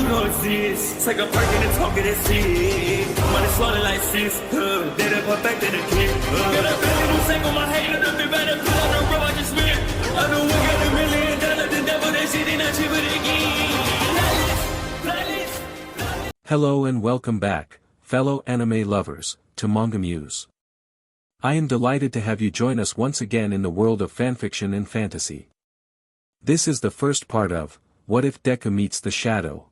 You know it's this. Take a perk and a talk of that shit. Money swallowing like sis. Did it perfect in the kid. Got a billion who sang on my head. Look up better put on the road I just spent. I know we got $1 million. The devil that shit ain't not cheaper again. Hello and welcome back, fellow anime lovers, to MangaMuse. I am delighted to have you join us once again in the world of fanfiction and fantasy. This is the first part of What If Deku Meets the Shadow.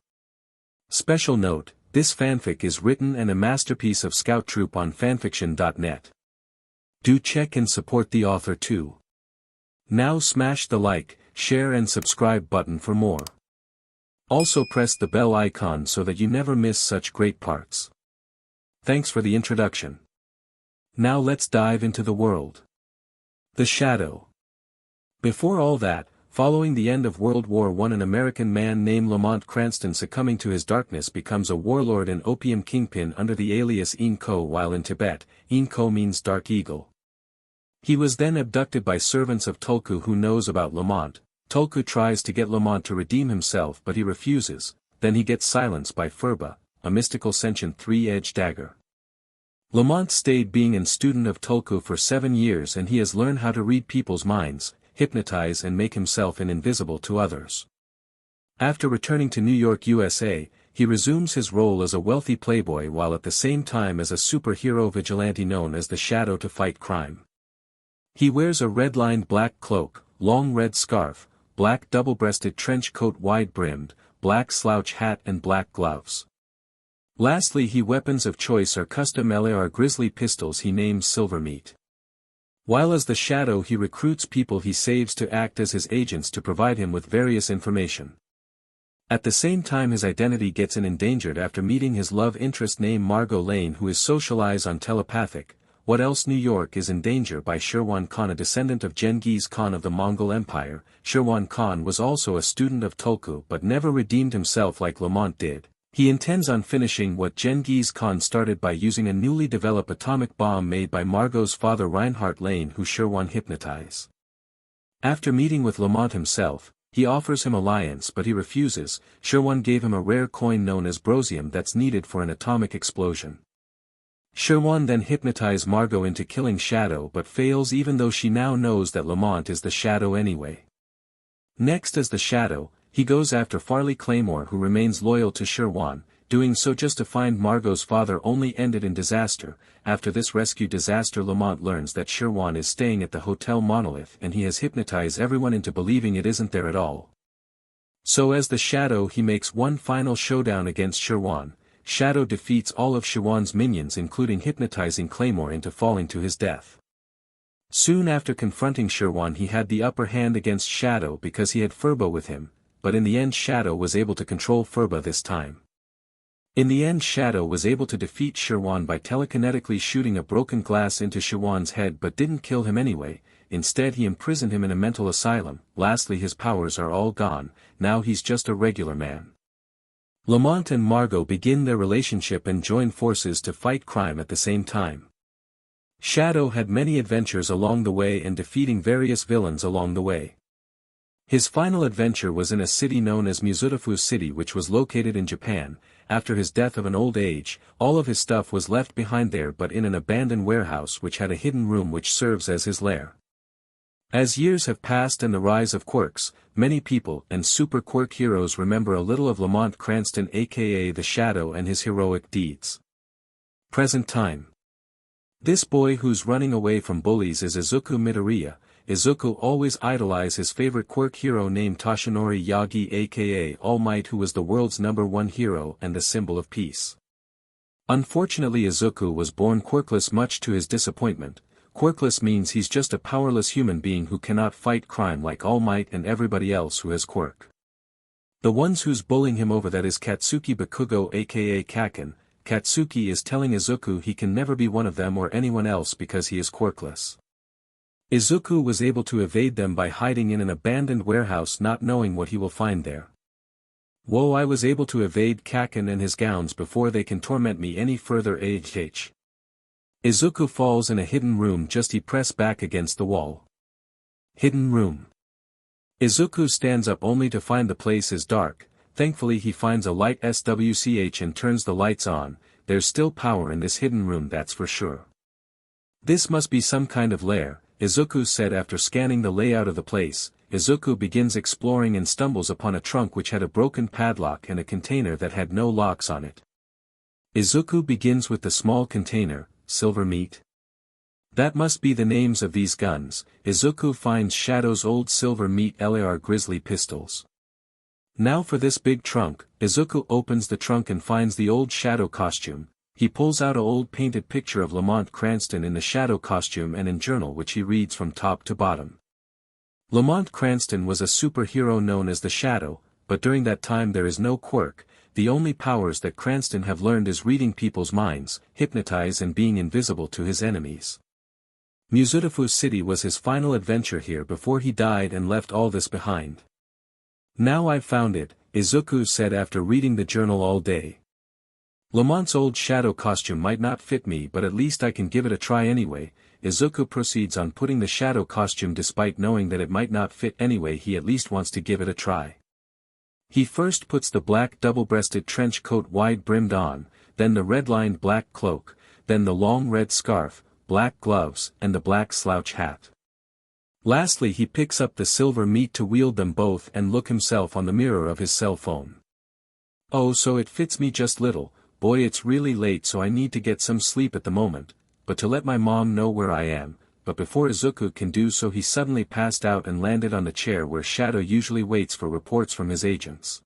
Special note, this fanfic is written and a masterpiece of scouttroop on FANFICTIONnet. Do check and support the author too. Now smash the like, share and subscribe button for more. Also press the bell icon so that you never miss such great parts. Thanks for the introduction. Now let's dive into the world. The Shadow. Before all that, following the end of World War I, an American man named Lamont Cranston, succumbing to his darkness, becomes a warlord and opium kingpin under the alias Inko while in Tibet. Inko means dark eagle. He was then abducted by servants of Tulku who knows about Lamont. Tulku tries to get Lamont to redeem himself but he refuses, then he gets silenced by Furba, a mystical sentient three-edged dagger. Lamont stayed being a student of Tulku for 7 years and he has learned how to read people's minds, hypnotize and make himself invisible to others. After returning to New York, USA, he resumes his role as a wealthy playboy while at the same time as a superhero vigilante known as the Shadow to fight crime. He wears a red-lined black cloak, long red scarf, black double-breasted trench coat wide-brimmed, black slouch hat and black gloves. Lastly, his weapons of choice are custom LAR grizzly pistols he names Silvermeat. While as the Shadow he recruits people he saves to act as his agents to provide him with various information. At the same time his identity gets endangered after meeting his love interest named Margot Lane, who is socialized on telepathic. What else? New York is in danger by Sherwan Khan, a descendant of Genghis Khan of the Mongol Empire. Sherwan Khan was also a student of Tulku but never redeemed himself like Lamont did. He intends on finishing what Genghis Khan started by using a newly developed atomic bomb made by Margot's father Reinhardt Lane, who Sherwan hypnotized. After meeting with Lamont himself, he offers him alliance but he refuses. Sherwan gave him a rare coin known as brosium that's needed for an atomic explosion. Sherwan then hypnotized Margot into killing Shadow but fails even though she now knows that Lamont is the Shadow anyway. Next, as the Shadow, he goes after Farley Claymore, who remains loyal to Sherwan, doing so just to find Margot's father only ended in disaster. After this rescue disaster, Lamont learns that Sherwan is staying at the Hotel Monolith and he has hypnotized everyone into believing it isn't there at all. So as the Shadow he makes one final showdown against Sherwan. Shadow defeats all of Sherwan's minions, including hypnotizing Claymore into falling to his death. Soon after confronting Sherwan he had the upper hand against Shadow because he had Furba with him, but in the end Shadow was able to control Furba this time. In the end Shadow was able to defeat Sherwan by telekinetically shooting a broken glass into Sherwan's head but didn't kill him anyway. Instead he imprisoned him in a mental asylum. Lastly, his powers are all gone, now he's just a regular man. Lamont and Margot begin their relationship and join forces to fight crime at the same time. Shadow had many adventures along the way and defeating various villains along the way. His final adventure was in a city known as Muzudafu City, which was located in Japan. After his death of an old age, all of his stuff was left behind there but in an abandoned warehouse which had a hidden room which serves as his lair. As years have passed and the rise of quirks, many people and super quirk heroes remember a little of Lamont Cranston, aka the Shadow, and his heroic deeds. Present time. This boy who's running away from bullies is Izukumidoriya. Izuku always idolized his favorite quirk hero named Toshinori Yagi, aka All Might, who was the world's #1 hero and the symbol of peace. Unfortunately, Izuku was born quirkless, much to his disappointment. Quirkless means he's just a powerless human being who cannot fight crime like All Might and everybody else who has quirk. The ones who's bullying him over that is Katsuki Bakugou, aka Kaken. Katsuki is telling Izuku he can never be one of them or anyone else because he is quirkless. Izuku was able to evade them by hiding in an abandoned warehouse, not knowing what he will find there. Whoa, I was able to evade Kaken and his gowns before they can torment me any further. Izuku falls in a hidden room, just he press back against the wall. Hidden room. Izuku stands up only to find the place is dark. thankfully he finds a light switch and turns the lights on. There's still power in this hidden room, that's for sure. This must be some kind of lair, Izuku said after scanning the layout of the place. Izuku begins exploring and stumbles upon a trunk which had a broken padlock and a container that had no locks on it. Izuku begins with the small container, silver meat. That must be the names of these guns. Izuku finds Shadow's old silver meat LAR grizzly pistols. Now for this big trunk. Izuku opens the trunk and finds the old Shadow costume. He pulls out an old painted picture of Lamont Cranston in the Shadow costume and a journal which he reads from top to bottom. Lamont Cranston was a superhero known as the Shadow, but during that time there is no quirk. The only powers that Cranston have learned is reading people's minds, hypnotize and being invisible to his enemies. Musudafu City was his final adventure here before he died and left all this behind. Now I've found it, Izuku said after reading the journal all day. Lamont's old Shadow costume might not fit me, but at least I can give it a try anyway. Izuku proceeds on putting the Shadow costume despite knowing that it might not fit anyway. He at least wants to give it a try. He first puts the black double-breasted trench coat wide-brimmed on, then the red-lined black cloak, then the long red scarf, black gloves and the black slouch hat. Lastly he picks up the silver meat to wield them both and look himself on the mirror of his cell phone. Oh, so it fits me just little. Boy, it's really late, so I need to get some sleep at the moment, but to let my mom know where I am. But before Izuku can do so, he suddenly passed out and landed on the chair where Shadow usually waits for reports from his agents.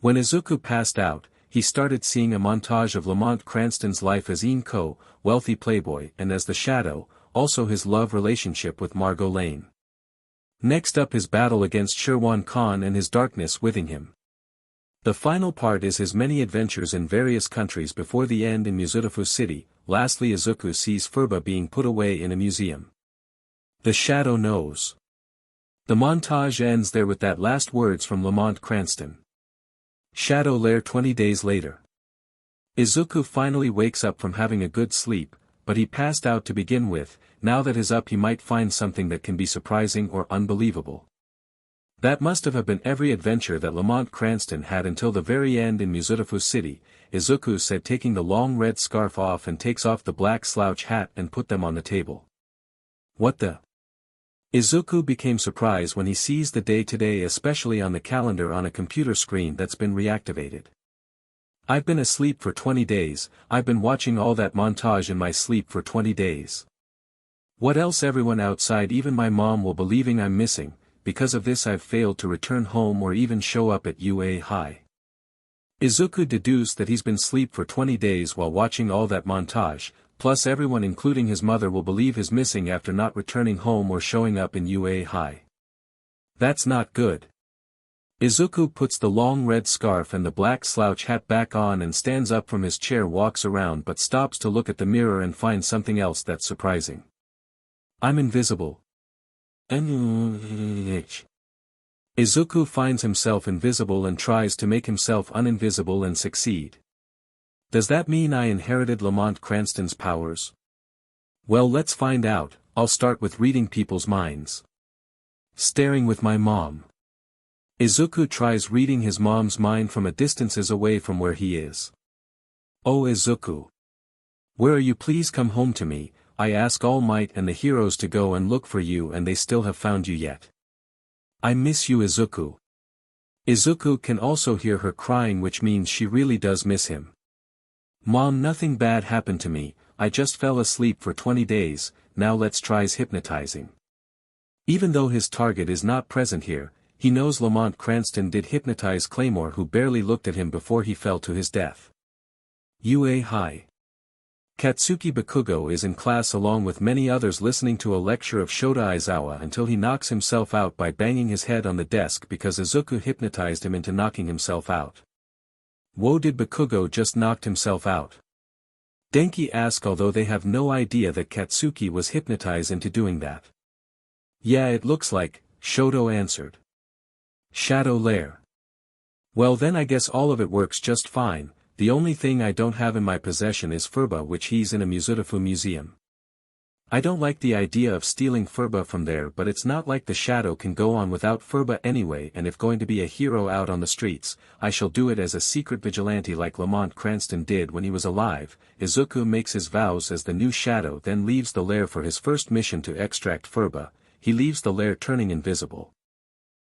When Izuku passed out, he started seeing a montage of Lamont Cranston's life as Inko, wealthy playboy, and as the Shadow, also his love relationship with Margot Lane. Next up, his battle against Sherwan Khan and his darkness within him. The final part is his many adventures in various countries before the end in Musudafu City. Lastly, Izuku sees Furba being put away in a museum. The Shadow knows. The montage ends there with that last words from Lamont Cranston. Shadow Lair 20 days later. Izuku finally wakes up from having a good sleep, but he passed out to begin with. Now that he's up, he might find something that can be surprising or unbelievable. That must have been every adventure that Lamont Cranston had until the very end in Musudafu City, Izuku said, taking the long red scarf off and takes off the black slouch hat and put them on the table. What the? Izuku became surprised when he sees the day today, especially on the calendar on a computer screen that's been reactivated. I've been asleep for 20 days, I've been watching all that montage in my sleep for 20 days. What else? Everyone outside, even my mom, will believing I'm missing. Because of this I've failed to return home or even show up at UA High. Izuku deduced that he's been asleep for 20 days while watching all that montage, plus everyone including his mother will believe he's missing after not returning home or showing up in UA High. That's not good. Izuku puts the long red scarf and the black slouch hat back on and stands up from his chair, walks around but stops to look at the mirror and finds something else that's surprising. I'm invisible. Izuku finds himself invisible and tries to make himself uninvisible and succeed. Does that mean I inherited Lamont Cranston's powers? Well, let's find out. I'll start with reading people's minds. Staring with my mom. Izuku tries reading his mom's mind from a distance away from where he is. Oh Izuku. Where are you? Please come home to me. I ask All Might and the heroes to go and look for you and they still have found you yet. I miss you Izuku. Izuku can also hear her crying, which means she really does miss him. Mom, nothing bad happened to me, I just fell asleep for 20 days, now let's try hypnotizing. Even though his target is not present here, he knows Lamont Cranston did hypnotize Claymore, who barely looked at him before he fell to his death. UA High. Katsuki Bakugou is in class along with many others listening to a lecture of Shota Aizawa until he knocks himself out by banging his head on the desk because Izuku hypnotized him into knocking himself out. Whoa, did Bakugou just knocked himself out? Denki asks, although they have no idea that Katsuki was hypnotized into doing that. Yeah, it looks like, Shoto answered. Shadow Lair. Well then I guess all of it works just fine. The only thing I don't have in my possession is Furba, which he's in a Musudafu museum. I don't like the idea of stealing Furba from there, but it's not like the shadow can go on without Furba anyway, and if going to be a hero out on the streets, I shall do it as a secret vigilante like Lamont Cranston did when he was alive. Izuku makes his vows as the new shadow, then leaves the lair for his first mission to extract Furba. He leaves the lair turning invisible.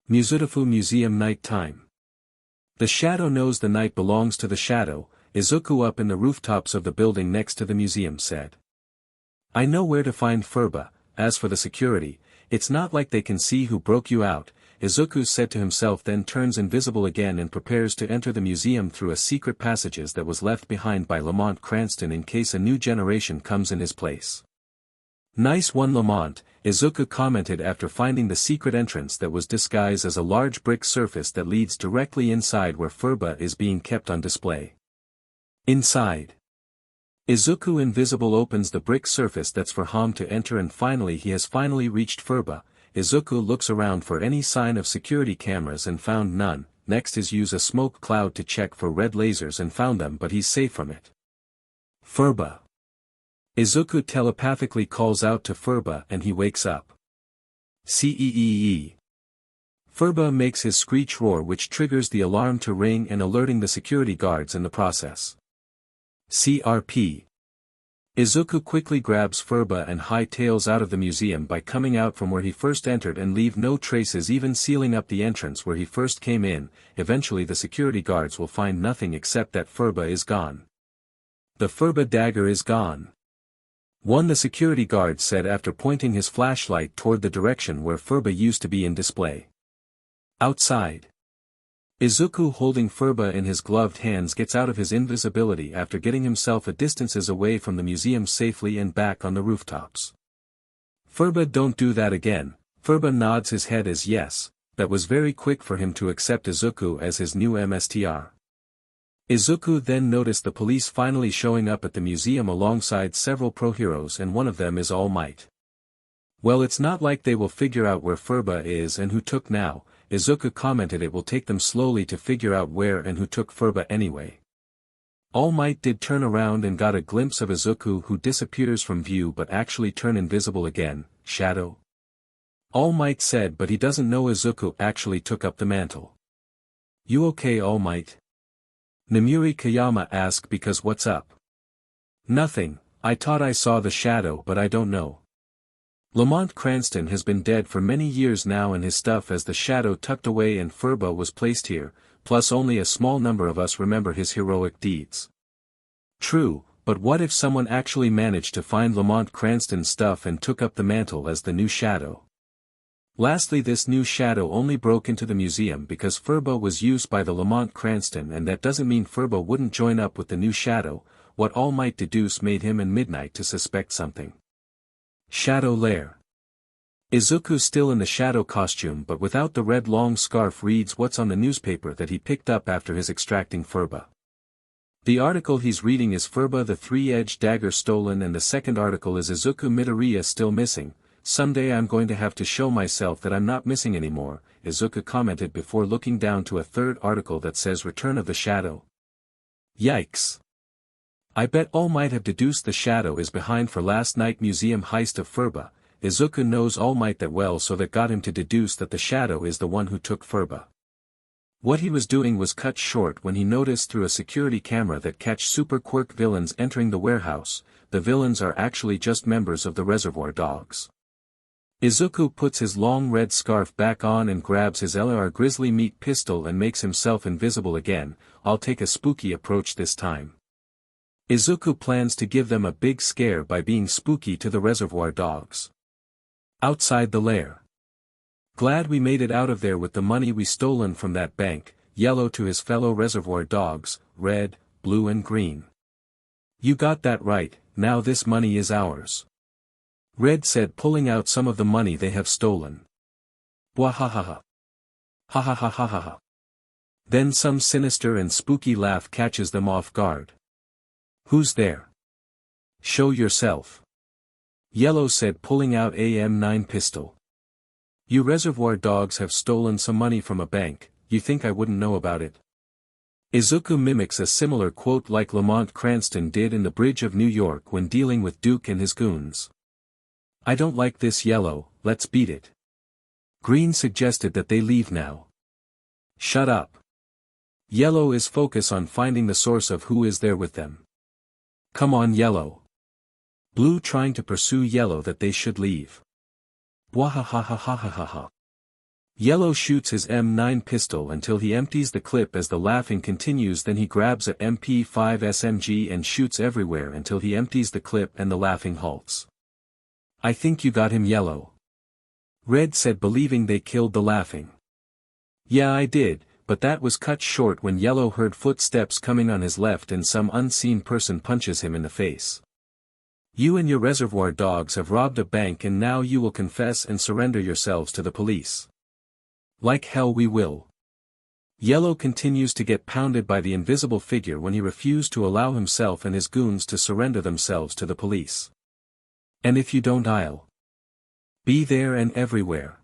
Beautiful museum night time. The shadow knows the night belongs to the shadow. Izuku up in the rooftops of the building next to the museum said, I know where to find Furba. As for the security, it's not like they can see who broke you out, Izuku said to himself, then turns invisible again and prepares to enter the museum through a secret passages that was left behind by Lamont Cranston in case a new generation comes in his place. Nice one, Lamont, Izuku commented after finding the secret entrance that was disguised as a large brick surface that leads directly inside where Furba is being kept on display. Inside, Izuku invisible opens the brick surface that's for Ham to enter, and finally he has reached Furba. Izuku looks around for any sign of security cameras and found none. Next is use a smoke cloud to check for red lasers and found them, but he's safe from it. Furba. Izuku telepathically calls out to Furba and he wakes up. Ceee. Furba makes his screech roar, which triggers the alarm to ring and alerting the security guards in the process. CRP. Izuku quickly grabs Furba and hightails out of the museum by coming out from where he first entered and leave no traces, even sealing up the entrance where he first came in. Eventually the security guards will find nothing except that Furba is gone. The Furba dagger is gone. One, the security guard said after pointing his flashlight toward the direction where Furba used to be in display. Outside, Izuku holding Furba in his gloved hands gets out of his invisibility after getting himself a distances away from the museum safely and back on the rooftops. Furba, don't do that again. Furba nods his head as yes. That was very quick for him to accept Izuku as his new MSTR. Izuku then noticed the police finally showing up at the museum alongside several pro-heroes, and one of them is All Might. Well, it's not like they will figure out where Furba is and who took now. Izuku commented it will take them slowly to figure out where and who took Furba anyway. All Might did turn around and got a glimpse of Izuku, who disappears from view but actually turn invisible again. Shadow? All Might said, but he doesn't know Izuku actually took up the mantle. You okay, All Might? Namuri Kayama asked, because what's up? Nothing, I thought I saw the shadow, but I don't know. Lamont Cranston has been dead for many years now, and his stuff as the shadow tucked away and Furba was placed here, plus only a small number of us remember his heroic deeds. True, but what if someone actually managed to find Lamont Cranston's stuff and took up the mantle as the new shadow? Lastly, this new shadow only broke into the museum because Furba was used by the Lamont Cranston, and that doesn't mean Furba wouldn't join up with the new shadow. What All Might deduce made him and Midnight to suspect something. Shadow Lair. Izuku still in the shadow costume but without the red long scarf reads what's on the newspaper that he picked up after his extracting Furba. The article he's reading is Furba the three-edged dagger stolen, and the second article is Izukumidoriya still missing. Someday I'm going to have to show myself that I'm not missing anymore, Izuku commented before looking down to a third article that says Return of the Shadow. Yikes. I bet All Might have deduced the shadow is behind for last night museum heist of Furba. Izuku knows All Might that well, so that got him to deduce that the shadow is the one who took Furba. What he was doing was cut short when he noticed through a security camera that catch super quirk villains entering the warehouse. The villains are actually just members of the Reservoir Dogs. Izuku puts his long red scarf back on and grabs his LR grizzly meat pistol and makes himself invisible again. I'll take a spooky approach this time. Izuku plans to give them a big scare by being spooky to the Reservoir Dogs. Outside the lair. Glad we made it out of there with the money we stolen from that bank. Yellow to his fellow Reservoir Dogs, red, blue and green. You got that right, now this money is ours. Red said, pulling out some of the money they have stolen. Wahahaha. Ha ha ha ha ha ha. Then some sinister and spooky laugh catches them off guard. Who's there? Show yourself. Yellow said, pulling out AM9 pistol. You Reservoir Dogs have stolen some money from a bank, you think I wouldn't know about it? Izuku mimics a similar quote like Lamont Cranston did in the Bridge of New York when dealing with Duke and his goons. I don't like this yellow, let's beat it. Green suggested that they leave now. Shut up. Yellow is focus on finding the source of who is there with them. Come on yellow. Blue trying to pursue yellow that they should leave. Wahahahahahaha. Yellow shoots his M9 pistol until he empties the clip as the laughing continues, then he grabs a MP5 SMG and shoots everywhere until he empties the clip and the laughing halts. I think you got him yellow. Red said, believing they killed the laughing. Yeah, I did, but that was cut short when Yellow heard footsteps coming on his left and some unseen person punches him in the face. You and your reservoir dogs have robbed a bank and now you will confess and surrender yourselves to the police. Like hell we will. Yellow continues to get pounded by the invisible figure when he refused to allow himself and his goons to surrender themselves to the police. And if you don't, I'll be there and everywhere.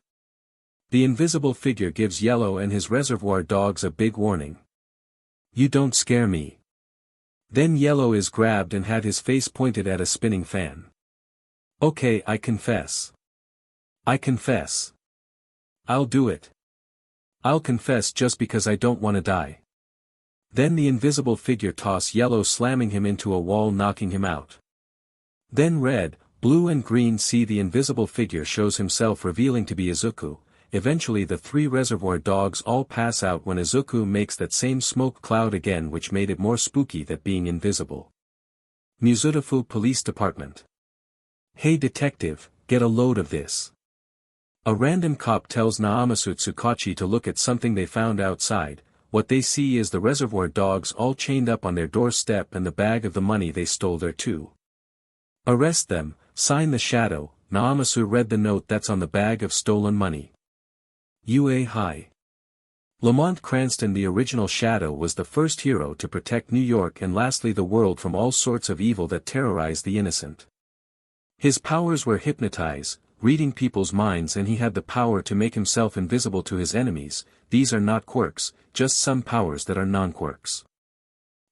The invisible figure gives Yellow and his reservoir dogs a big warning. You don't scare me. Then Yellow is grabbed and had his face pointed at a spinning fan. Okay, I confess. I confess. I'll do it. I'll confess just because I don't want to die. Then the invisible figure toss Yellow, slamming him into a wall, knocking him out. Then Red, Blue and Green see the invisible figure shows himself, revealing to be Izuku. Eventually the three reservoir dogs all pass out when Izuku makes that same smoke cloud again, which made it more spooky than being invisible. Mizutofu Police Department. Hey detective, get a load of this. A random cop tells Naomisu Tsukachi to look at something they found outside. What they see is the reservoir dogs all chained up on their doorstep and the bag of the money they stole there too. Arrest them, sign the shadow. Naomisu read the note that's on the bag of stolen money. UA High. Lamont Cranston, the original Shadow, was the first hero to protect New York and lastly the world from all sorts of evil that terrorized the innocent. His powers were hypnotize, reading people's minds, and he had the power to make himself invisible to his enemies. These are not quirks, just some powers that are non-quirks.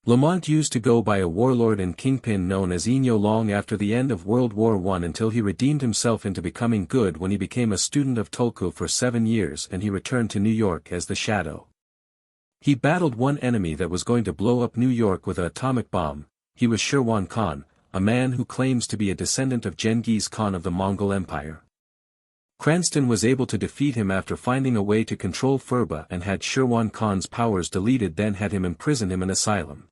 Lamont used to go by a warlord and kingpin known as Inyo long after the end of World War I until he redeemed himself into becoming good when he became a student of Tulku for 7 years and he returned to New York as the Shadow. He battled one enemy that was going to blow up New York with an atomic bomb. He was Sherwan Khan, a man who claims to be a descendant of Genghis Khan of the Mongol Empire. Cranston was able to defeat him after finding a way to control Furba and had Sherwan Khan's powers deleted, then had him imprison him in an asylum.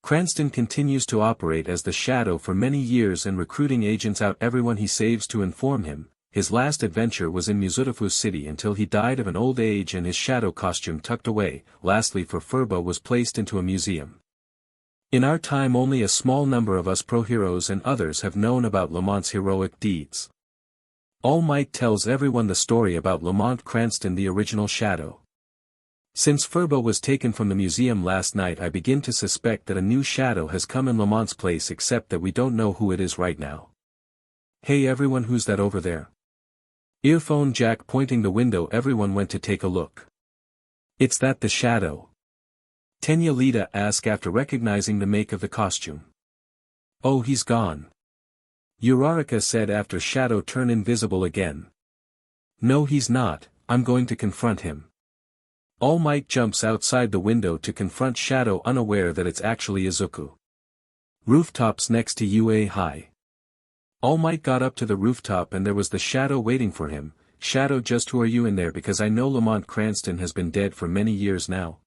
Cranston continues to operate as the Shadow for many years and recruiting agents out everyone he saves to inform him. His last adventure was in Mizutofu City until he died of an old age and his shadow costume tucked away. Lastly, for Furba was placed into a museum. In our time only a small number of us pro-heroes and others have known about Lamont's heroic deeds. All Might tells everyone the story about Lamont Cranston, the original Shadow. Since Furba was taken from the museum last night, I begin to suspect that a new Shadow has come in Lamont's place, except that we don't know who it is right now. Hey everyone, who's that over there? Earphone Jack pointing the window. Everyone went to take a look. It's that the Shadow? Tenya Lita asked after recognizing the make of the costume. Oh, he's gone. Uraraka said after Shadow turned invisible again. No, he's not. I'm going to confront him. All Might jumps outside the window to confront Shadow, unaware that it's actually Izuku. Rooftops next to UA High. All Might got up to the rooftop and there was the Shadow waiting for him. Shadow, just who are you in there, because I know Lamont Cranston has been dead for many years now.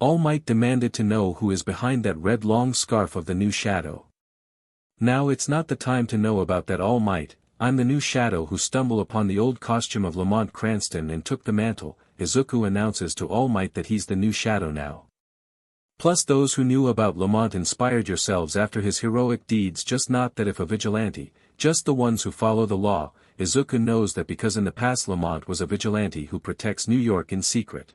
All Might demanded to know who is behind that red long scarf of the new Shadow. Now it's not the time to know about that, All Might. I'm the new Shadow who stumbled upon the old costume of Lamont Cranston and took the mantle. Izuku announces to All Might that he's the new Shadow now. Plus those who knew about Lamont inspired yourselves after his heroic deeds, just not that if a vigilante, just the ones who follow the law. Izuku knows that because in the past Lamont was a vigilante who protects New York in secret.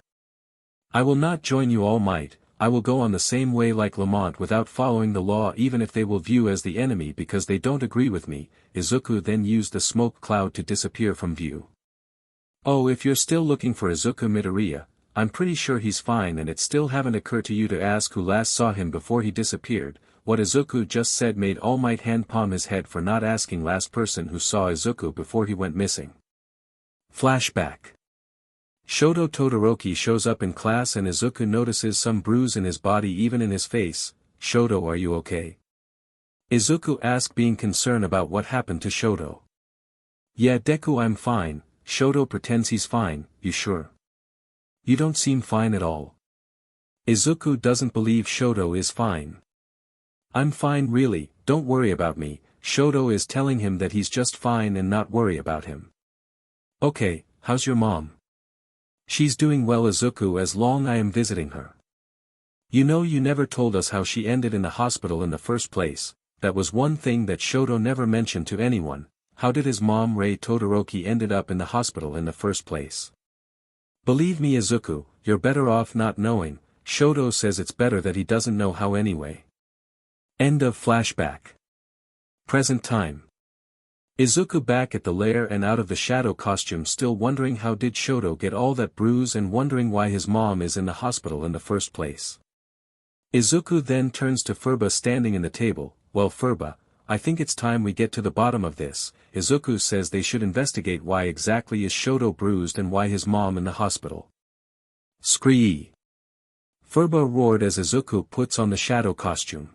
I will not join you, All Might. I will go on the same way like Lamont without following the law, even if they will view as the enemy because they don't agree with me. Izuku then used the smoke cloud to disappear from view. Oh, if you're still looking for Izukumidoriya, I'm pretty sure he's fine and it still haven't occurred to you to ask who last saw him before he disappeared. what Izuku just said made All Might hand palm his head for not asking last person who saw Izuku before he went missing. Flashback. Shototodoroki shows up in class and Izuku notices some bruise in his body, even in his face. Shoto, are you okay? Izuku asks, being concerned about what happened to Shoto. Yeah Deku, I'm fine. Shoto pretends he's fine. You sure? You don't seem fine at all. Izuku doesn't believe Shoto is fine. I'm fine really, don't worry about me. Shoto is telling him that he's just fine and not worry about him. Okay, how's your mom? She's doing well Izuku, as long I am visiting her. You know, you never told us how she ended in the hospital in the first place. That was one thing that Shoto never mentioned to anyone. How did his mom Rei Todoroki ended up in the hospital in the first place? Believe me Izuku, you're better off not knowing. Shoto says it's better that he doesn't know how anyway. End of flashback. Present time. Izuku back at the lair and out of the shadow costume, still wondering how did Shoto get all that bruise and wondering why his mom is in the hospital in the first place. Izuku then turns to Furba standing in the table. Well Furba, I think it's time we get to the bottom of this. Izuku says they should investigate why exactly is Shoto bruised and why his mom in the hospital. Scree! Furba roared as Izuku puts on the shadow costume.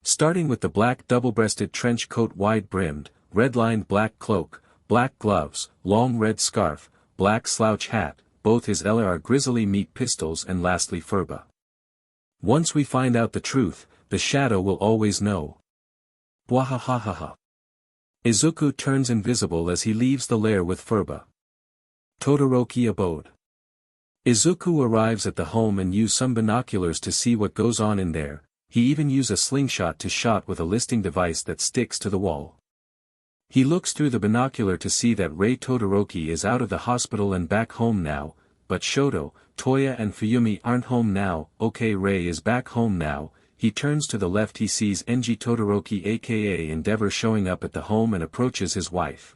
Starting with the black double-breasted trench coat, wide-brimmed, red-lined black cloak, black gloves, long red scarf, black slouch hat, both his LR grizzly meat pistols, and lastly Furba. Once we find out the truth, the shadow will always know. Bwahahahaha. Izuku turns invisible as he leaves the lair with Furba. Todoroki abode. Izuku arrives at the home and use some binoculars to see what goes on in there. He even use a slingshot to shot with a listing device that sticks to the wall. He looks through the binocular to see that Rei Todoroki is out of the hospital and back home now, but Shoto, Toya and Fuyumi aren't home now. Okay, Rei is back home now. He turns to the left, he sees Enji Todoroki aka Endeavor showing up at the home and approaches his wife.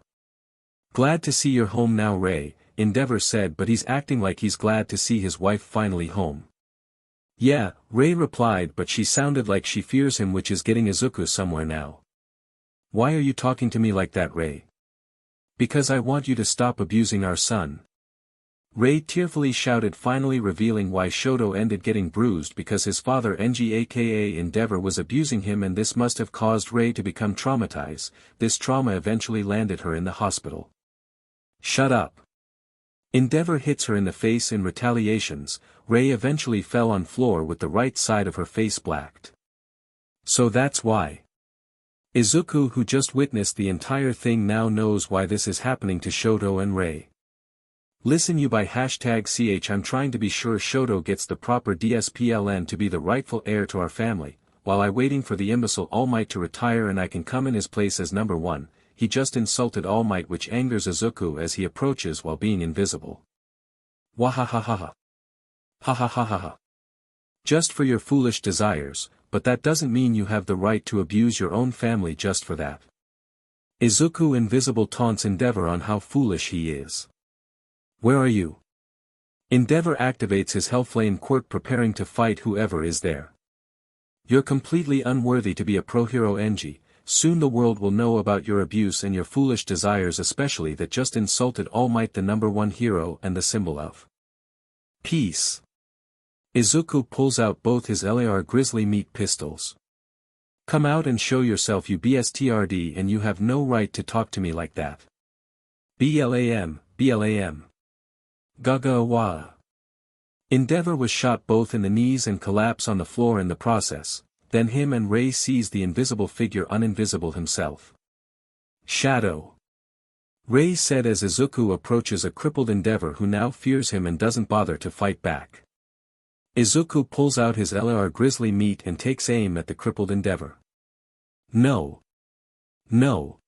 Glad to see you're home now Rei, Endeavor said, but he's acting like he's glad to see his wife finally home. Yeah, Rei replied, but she sounded like she fears him, which is getting Izuku somewhere now. Why are you talking to me like that Rei? Because I want you to stop abusing our son. Rei tearfully shouted, finally revealing why Shoto ended getting bruised, because his father Enji aka Endeavor was abusing him, and this must have caused Rei to become traumatized. This trauma eventually landed her in the hospital. Shut up. Endeavor hits her in the face in retaliations. Rei eventually fell on floor with the right side of her face blacked. So that's why. Izuku, who just witnessed the entire thing, now knows why this is happening to Shoto and Rei. Listen you by #ch. I'm trying to be sure Shoto gets the proper DSPLN to be the rightful heir to our family, while I waiting for the imbecile All Might to retire and I can come in his place as number one. He just insulted All Might, which angers Izuku as he approaches while being invisible. Wahahaha. Hahahaha. Just for your foolish desires, but that doesn't mean you have the right to abuse your own family just for that. Izuku invisible taunts Endeavor on how foolish he is. Where are you? Endeavor activates his Hellflame quirk, preparing to fight whoever is there. You're completely unworthy to be a pro-hero Enji. Soon the world will know about your abuse and your foolish desires, especially that just insulted All Might, the number one hero and the symbol of peace. Izuku pulls out both his LAR grizzly meat pistols. Come out and show yourself, you BSTRD, and you have no right to talk to me like that. BLAM, BLAM. Gaga wa. Endeavor was shot both in the knees and collapsed on the floor in the process. Then him and Rei sees the invisible figure uninvisible himself. Shadow. Rei said as Izuku approaches a crippled Endeavor who now fears him and doesn't bother to fight back. Izuku pulls out his LR grizzly meat and takes aim at the crippled Endeavor. No. No.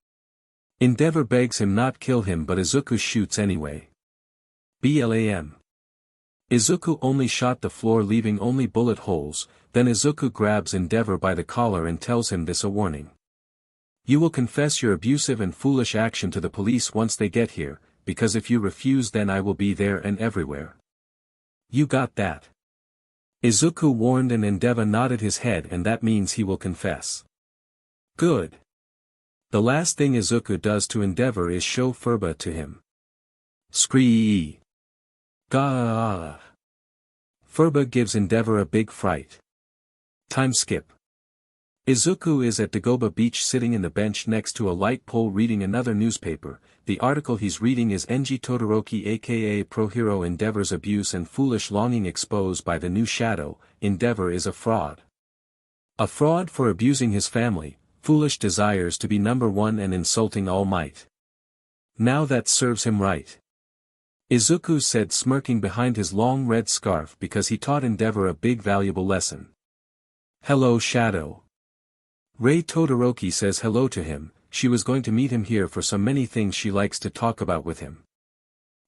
Endeavor begs him not kill him, but Izuku shoots anyway. BLAM. Izuku only shot the floor, leaving only bullet holes. Then Izuku grabs Endeavor by the collar and tells him this a warning. You will confess your abusive and foolish action to the police once they get here, because if you refuse then I will be there and everywhere. You got that? Izuku warned and Endeavor nodded his head, and that means he will confess. Good. The last thing Izuku does to Endeavor is show Furba to him. Scree. Gah. Furba gives Endeavor a big fright. Time skip. Izuku is at Dagobah Beach sitting in the bench next to a light pole reading another newspaper. The article he's reading is Enji Todoroki aka Pro Hero Endeavor's abuse and foolish longing exposed by the new shadow. Endeavor is a fraud. A fraud for abusing his family, foolish desires to be number one and insulting All Might. Now that serves him right. Izuku said, smirking behind his long red scarf, because he taught Endeavor a big valuable lesson. Hello Shadow. Rei Todoroki says hello to him. She was going to meet him here for so many things she likes to talk about with him.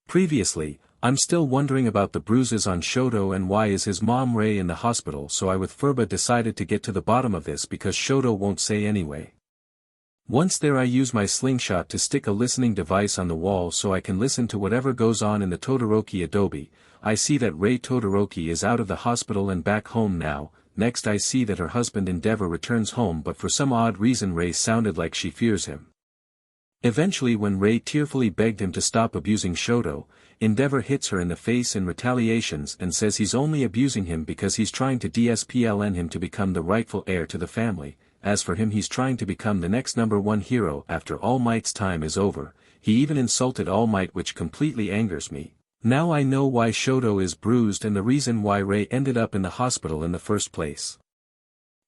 Previously, I'm still wondering about the bruises on Shoto and why is his mom Rei in the hospital, so I with Furba decided to get to the bottom of this because Shoto won't say anyway. Once there I use my slingshot to stick a listening device on the wall so I can listen to whatever goes on in the Todoroki adobe. I see that Rei Todoroki is out of the hospital and back home now. Next I see that her husband Endeavor returns home, but for some odd reason Rei sounded like she fears him. Eventually, when Rei tearfully begged him to stop abusing Shoto, Endeavor hits her in the face in retaliations and says he's only abusing him because he's trying to DSPLN him to become the rightful heir to the family. As for him, he's trying to become the next #1 hero after All Might's time is over. He even insulted All Might, which completely angers me. Now I know why Shoto is bruised and the reason why Rei ended up in the hospital in the first place.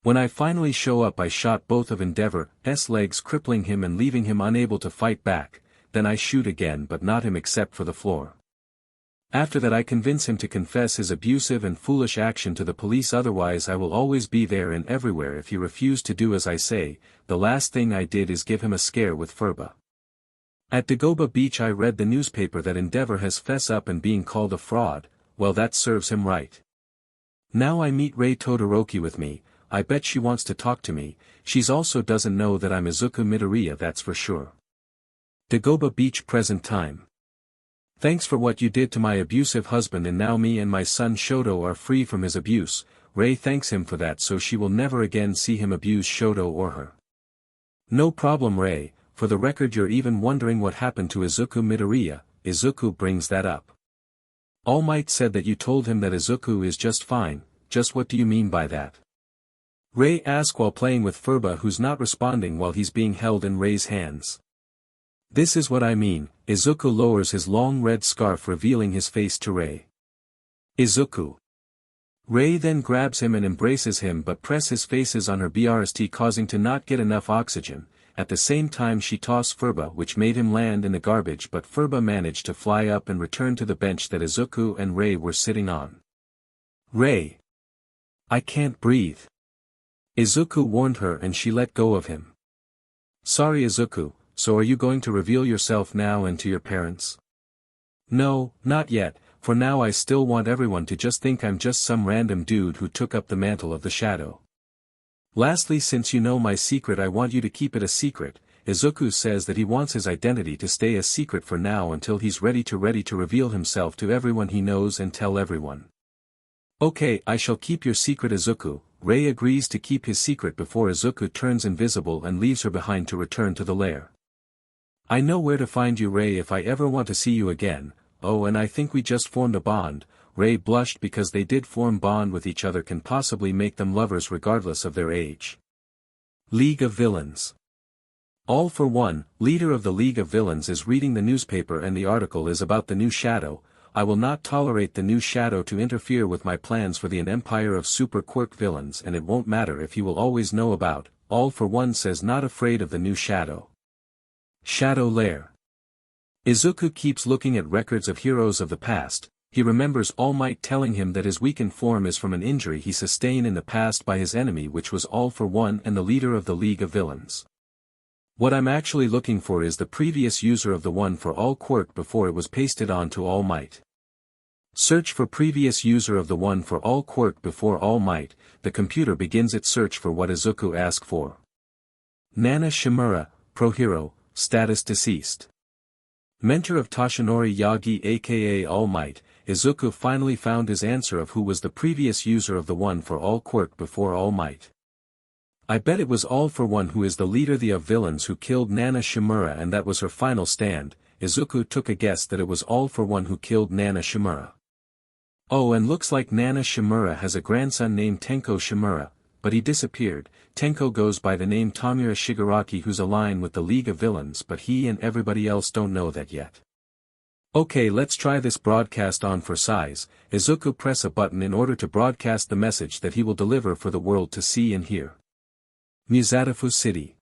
When I finally show up, I shot both of Endeavor's legs, crippling him and leaving him unable to fight back. Then I shoot again, but not him except for the floor. After that I convince him to confess his abusive and foolish action to the police, otherwise I will always be there and everywhere if he refused to do as I say. The last thing I did is give him a scare with Furba. At Dagobah Beach I read the newspaper that Endeavor has fess up and being called a fraud. Well, that serves him right. Now I meet Rei Todoroki with me. I bet she wants to talk to me. She's also doesn't know that I'm izukumidoriya, that's for sure. Dagobah Beach, present time. Thanks for what you did to my abusive husband, and now me and my son Shoto are free from his abuse. Rei thanks him for that, so she will never again see him abuse Shoto or her. No problem, Rei. For the record, you're even wondering what happened to izukumidoriya. Izuku brings that up. All Might said that you told him that Izuku is just fine. Just what do you mean by that? Rei asks while playing with Furba, who's not responding while he's being held in Rei's hands. This is what I mean. Izuku lowers his long red scarf, revealing his face to Rei. Izuku. Rei then grabs him and embraces him, but press his faces on her BRST, causing to not get enough oxygen. At the same time she tossed Furba, which made him land in the garbage, but Furba managed to fly up and return to the bench that Izuku and Rei were sitting on. Rei. I can't breathe. Izuku warned her and she let go of him. Sorry Izuku, so are you going to reveal yourself now and to your parents? No, not yet. For now I still want everyone to just think I'm just some random dude who took up the mantle of the shadow. Lastly, since you know my secret, I want you to keep it a secret. Izuku says that he wants his identity to stay a secret for now until he's ready to reveal himself to everyone he knows and tell everyone. Okay, I shall keep your secret, Izuku. Rei agrees to keep his secret before Izuku turns invisible and leaves her behind to return to the lair. I know where to find you, Rei, if I ever want to see you again. Oh, and I think we just formed a bond. Rei blushed because they did form bond with each other can possibly make them lovers regardless of their age. League of Villains. All for One, leader of the League of Villains, is reading the newspaper and the article is about the new shadow. I will not tolerate the new shadow to interfere with my plans for an empire of super quirk villains, and it won't matter if he will always know about. All for One says not afraid of the new shadow. Shadow Lair. Izuku keeps looking at records of heroes of the past. He remembers All Might telling him that his weakened form is from an injury he sustained in the past by his enemy, which was All for One and the leader of the League of Villains. What I'm actually looking for is the previous user of the One for All quirk before it was pasted on to All Might. Search for previous user of the One for All quirk before All Might. The computer begins its search for what Izuku asked for. Nana Shimura, Pro Hero, status deceased. Mentor of Toshinori Yagi aka All Might. Izuku finally found his answer of who was the previous user of the One for All quirk before All Might. I bet it was All for One who is the leader of villains who killed Nana Shimura, and that was her final stand. Izuku took a guess that it was All for One who killed Nana Shimura. Oh, and looks like Nana Shimura has a grandson named Tenko Shimura, but he disappeared. Tenko goes by the name Tamura Shigaraki, who's a line with the League of Villains, but he and everybody else don't know that yet. Okay, let's try this broadcast on for size. Izuku press a button in order to broadcast the message that he will deliver for the world to see and hear. Musadafu City.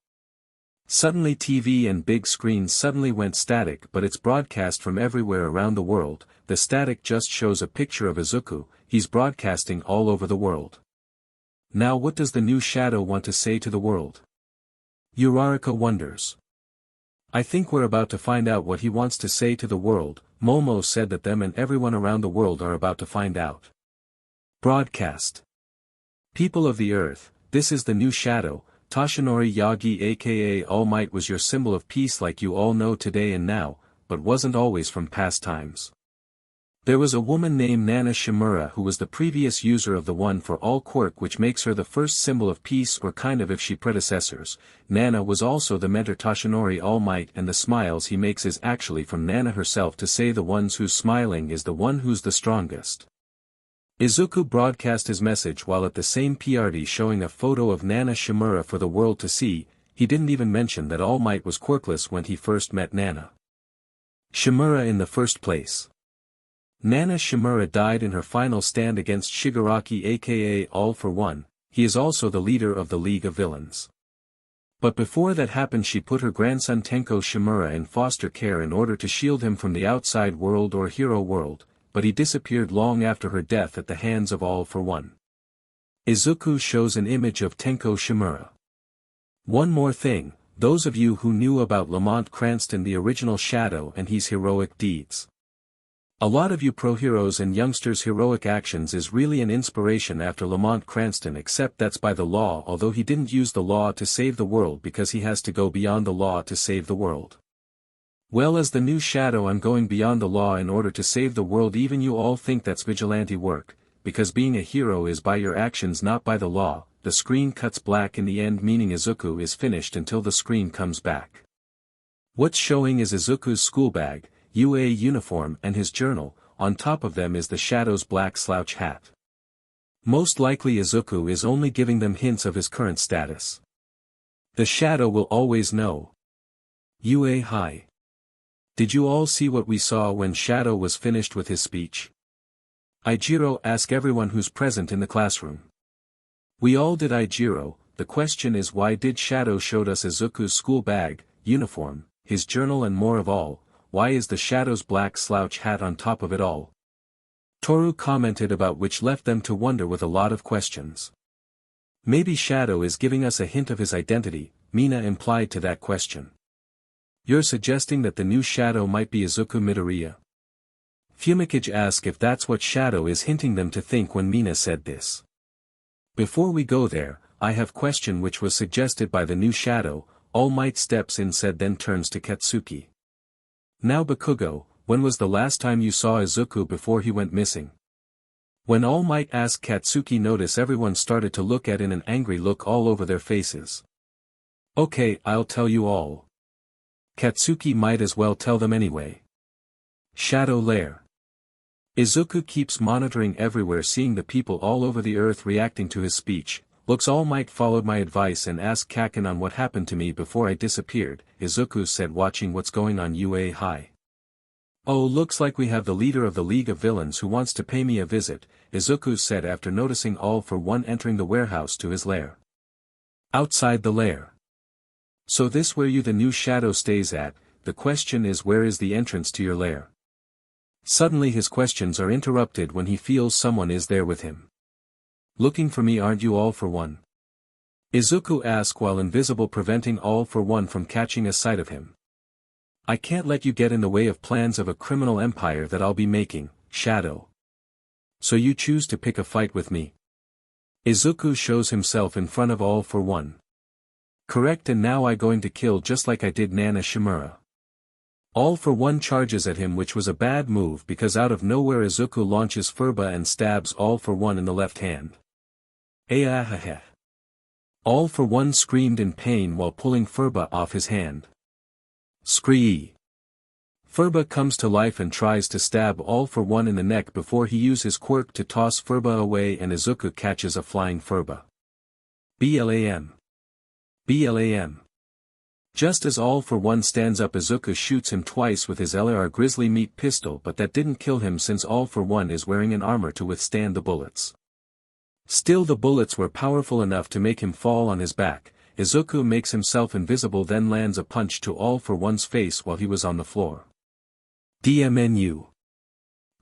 Suddenly TV and big screens suddenly went static, but it's broadcast from everywhere around the world. The static just shows a picture of Izuku. He's broadcasting all over the world. Now what does the new shadow want to say to the world? Uraraka wonders. I think we're about to find out what he wants to say to the world. Momo said that them and everyone around the world are about to find out. Broadcast. People of the earth, this is the new shadow. Toshinori Yagi aka All Might was your symbol of peace, like you all know today and now, but wasn't always from past times. There was a woman named Nana Shimura who was the previous user of the One for All quirk, which makes her the first symbol of peace, or kind of if she predecessors. Nana was also the mentor Toshinori All Might, and the smiles he makes is actually from Nana herself to say the ones who's smiling is the one who's the strongest. Izuku broadcast his message while at the same PRD showing a photo of Nana Shimura for the world to see. He didn't even mention that All Might was quirkless when he first met Nana Shimura in the first place. Nana Shimura died in her final stand against Shigaraki aka All for One. He is also the leader of the League of Villains. But before that happened, she put her grandson Tenko Shimura in foster care in order to shield him from the outside world or hero world, but he disappeared long after her death at the hands of All for One. Izuku shows an image of Tenko Shimura. One more thing, those of you who knew about Lamont Cranston, the original Shadow, and his heroic deeds. A lot of you pro-heroes and youngsters' heroic actions is really an inspiration after Lamont Cranston, except that's by the law, although he didn't use the law to save the world because he has to go beyond the law to save the world. Well, as the new Shadow, I'm going beyond the law in order to save the world. Even you all think that's vigilante work, because being a hero is by your actions, not by the law. The screen cuts black in the end, meaning Izuku is finished until the screen comes back. What's showing is Izuku's school bag, UA uniform, and his journal. On top of them is the Shadow's black slouch hat. Most likely Izuku is only giving them hints of his current status. The Shadow will always know. UA hi. Did you all see what we saw when Shadow was finished with his speech? Ijiro, ask everyone who's present in the classroom. We all did. Ijiro, the question is, why did Shadow showed us Izuku's school bag, uniform, his journal, and more of all? Why is the Shadow's black slouch hat on top of it all? Toru commented about, which left them to wonder with a lot of questions. Maybe Shadow is giving us a hint of his identity, Mina implied to that question. You're suggesting that the new Shadow might be Izukumidoriya? Fumikage asked if that's what Shadow is hinting them to think when Mina said this. Before we go there, I have question which was suggested by the new Shadow. All Might steps in, said, then turns to Katsuki. Now Bakugou, when was the last time you saw Izuku before he went missing? When All Might asked Katsuki, notice everyone started to look at in an angry look all over their faces. Okay, I'll tell you all. Katsuki might as well tell them anyway. Shadow Lair. Izuku keeps monitoring everywhere, seeing the people all over the earth reacting to his speech. Looks All Might followed my advice and asked Kaken on what happened to me before I disappeared. Izuku said, watching what's going on. UA hi. Oh, looks like we have the leader of the League of Villains who wants to pay me a visit, Izuku said after noticing All for One entering the warehouse to his lair. Outside the lair. So this where you the new Shadow stays at? The question is, where is the entrance to your lair? Suddenly his questions are interrupted when he feels someone is there with him. Looking for me, aren't you, All for One? Izuku asks while invisible, preventing All for One from catching a sight of him. I can't let you get in the way of plans of a criminal empire that I'll be making, Shadow. So you choose to pick a fight with me? Izuku shows himself in front of All for One. Correct, and now I going to kill just like I did Nana Shimura. All for One charges at him, which was a bad move because out of nowhere Izuku launches Furba and stabs All for One in the left hand. Ayahaha. All for One screamed in pain while pulling Furba off his hand. Scree! Furba comes to life and tries to stab All for One in the neck before he uses his quirk to toss Furba away, and Izuku catches a flying Furba. Blam. Blam. Just as All for One stands up, Izuku shoots him twice with his LR grizzly meat pistol, but that didn't kill him since All for One is wearing an armor to withstand the bullets. Still, the bullets were powerful enough to make him fall on his back. Izuku makes himself invisible, then lands a punch to All for One's face while he was on the floor. DMNU.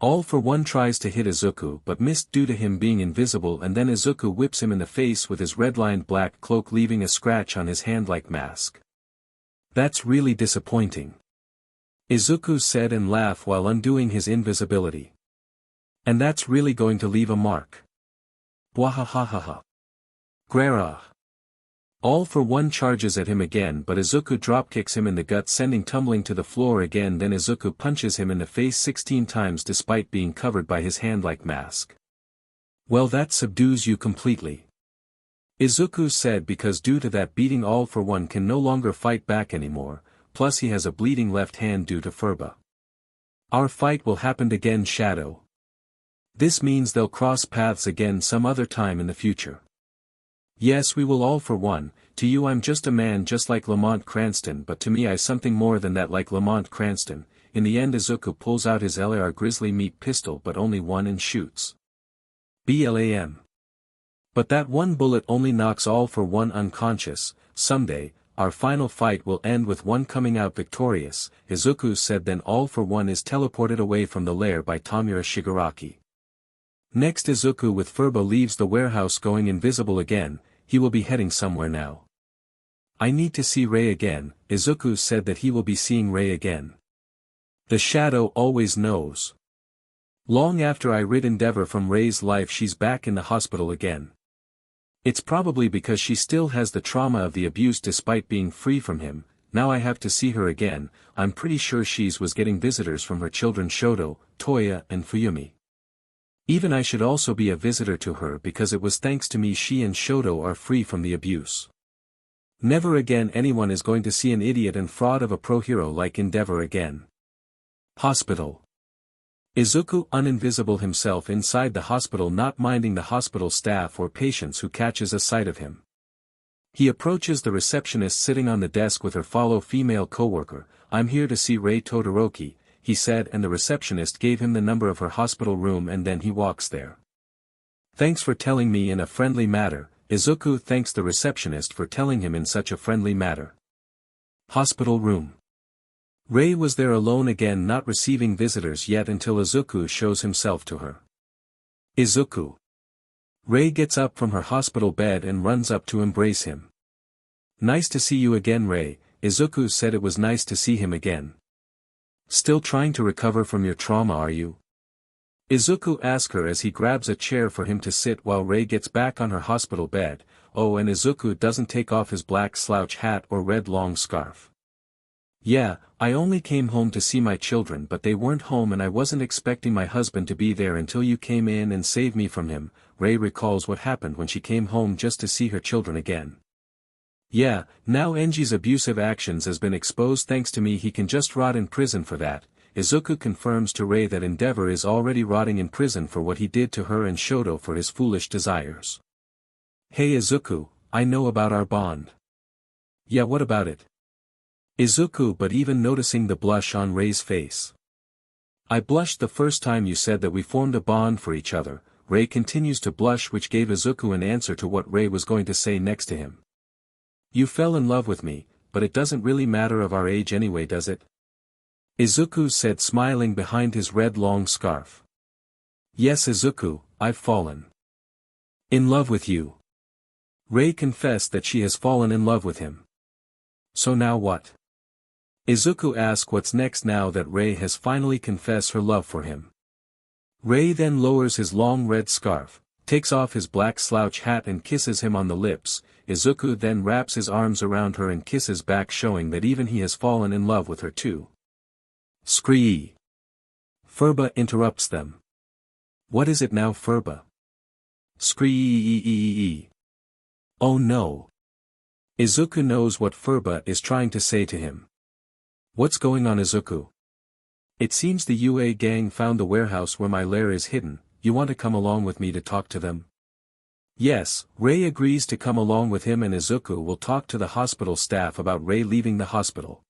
All for One tries to hit Izuku but missed due to him being invisible, and then Izuku whips him in the face with his red-lined black cloak, leaving a scratch on his hand like mask. That's really disappointing. Izuku said and laughed while undoing his invisibility. And that's really going to leave a mark. Bwahahaha. Grara. All for One charges at him again, but Izuku dropkicks him in the gut, sending tumbling to the floor again. Then Izuku punches him in the face 16 times despite being covered by his hand-like mask. Well, that subdues you completely, Izuku said, because due to that beating All for One can no longer fight back anymore, plus he has a bleeding left hand due to Furba. Our fight will happen again, Shadow. This means they'll cross paths again some other time in the future. Yes, we will. All for One. To you I'm just a man, just like Lamont Cranston, but to me I something more than that, like Lamont Cranston. In the end Izuku pulls out his LR grizzly meat pistol, but only one, and shoots. BLAM. But that one bullet only knocks All for One unconscious. Someday, our final fight will end with one coming out victorious, Izuku said. Then All for One is teleported away from the lair by Tamura Shigaraki. Next, Izuku with Furba leaves the warehouse, going invisible again. He will be heading somewhere now. I need to see Rei again. Izuku said that he will be seeing Rei again. The Shadow always knows. Long after I rid Endeavor from Rei's life, she's back in the hospital again. It's probably because she still has the trauma of the abuse despite being free from him. Now I have to see her again. I'm pretty sure she's was getting visitors from her children Shoto, Toya and Fuyumi. Even I should also be a visitor to her, because it was thanks to me she and Shoto are free from the abuse. Never again anyone is going to see an idiot and fraud of a pro hero like Endeavor again. Hospital. Izuku uninvisible himself inside the hospital, not minding the hospital staff or patients who catches a sight of him. He approaches the receptionist sitting on the desk with her fellow female coworker. I'm here to see Rei Todoroki, he said, and the receptionist gave him the number of her hospital room, and then he walks there. Thanks for telling me in a friendly manner. Izuku thanks the receptionist for telling him in such a friendly manner. Hospital room. Rei was there alone again, not receiving visitors yet until Izuku shows himself to her. Izuku. Rei gets up from her hospital bed and runs up to embrace him. Nice to see you again, Rei. Izuku said it was nice to see him again. Still trying to recover from your trauma, are you? Izuku asks her as he grabs a chair for him to sit while Rei gets back on her hospital bed. Oh, and Izuku doesn't take off his black slouch hat or red long scarf. Yeah, I only came home to see my children, but they weren't home and I wasn't expecting my husband to be there until you came in and saved me from him. Rei recalls what happened when she came home just to see her children again. Yeah, now Enji's abusive actions has been exposed. Thanks to me he can just rot in prison for that. Izuku confirms to Rei that Endeavor is already rotting in prison for what he did to her and Shoto for his foolish desires. Hey Izuku, I know about our bond. Yeah, what about it? Izuku, but even noticing the blush on Rei's face. I blushed the first time you said that we formed a bond for each other. Rei continues to blush, which gave Izuku an answer to what Rei was going to say next to him. You fell in love with me, but it doesn't really matter of our age anyway, does it? Izuku said, smiling behind his red long scarf. Yes Izuku, I've fallen in love with you. Rei confessed that she has fallen in love with him. So now what? Izuku asks what's next now that Rei has finally confessed her love for him. Rei then lowers his long red scarf, takes off his black slouch hat and kisses him on the lips. Izuku then wraps his arms around her and kisses back, showing that even he has fallen in love with her too. Scree. Furba interrupts them. What is it now, Furba? Scree. Oh no. Izuku knows what Furba is trying to say to him. What's going on, Izuku? It seems the UA gang found the warehouse where my lair is hidden. You want to come along with me to talk to them? Yes, Rei agrees to come along with him and Izuku will talk to the hospital staff about Rei leaving the hospital.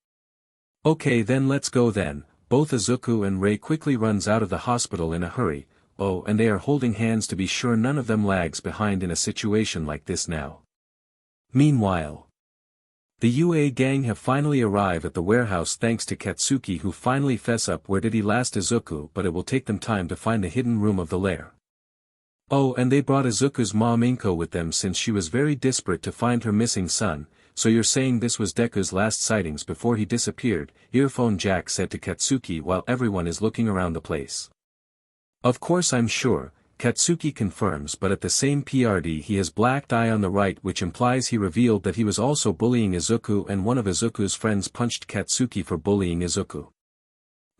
Okay, then let's go then. Both Izuku and Rei quickly runs out of the hospital in a hurry. Oh, and they are holding hands to be sure none of them lags behind in a situation like this now. Meanwhile, the UA gang have finally arrived at the warehouse thanks to Katsuki, who finally fess up where did he last Izuku, but it will take them time to find the hidden room of the lair. Oh, and they brought Izuku's mom Inko with them since she was very desperate to find her missing son. So you're saying this was Deku's last sightings before he disappeared, Earphone Jack said to Katsuki while everyone is looking around the place. Of course I'm sure, Katsuki confirms, but at the same PRD he has black eye on the right, which implies he revealed that he was also bullying Izuku and one of Izuku's friends punched Katsuki for bullying Izuku.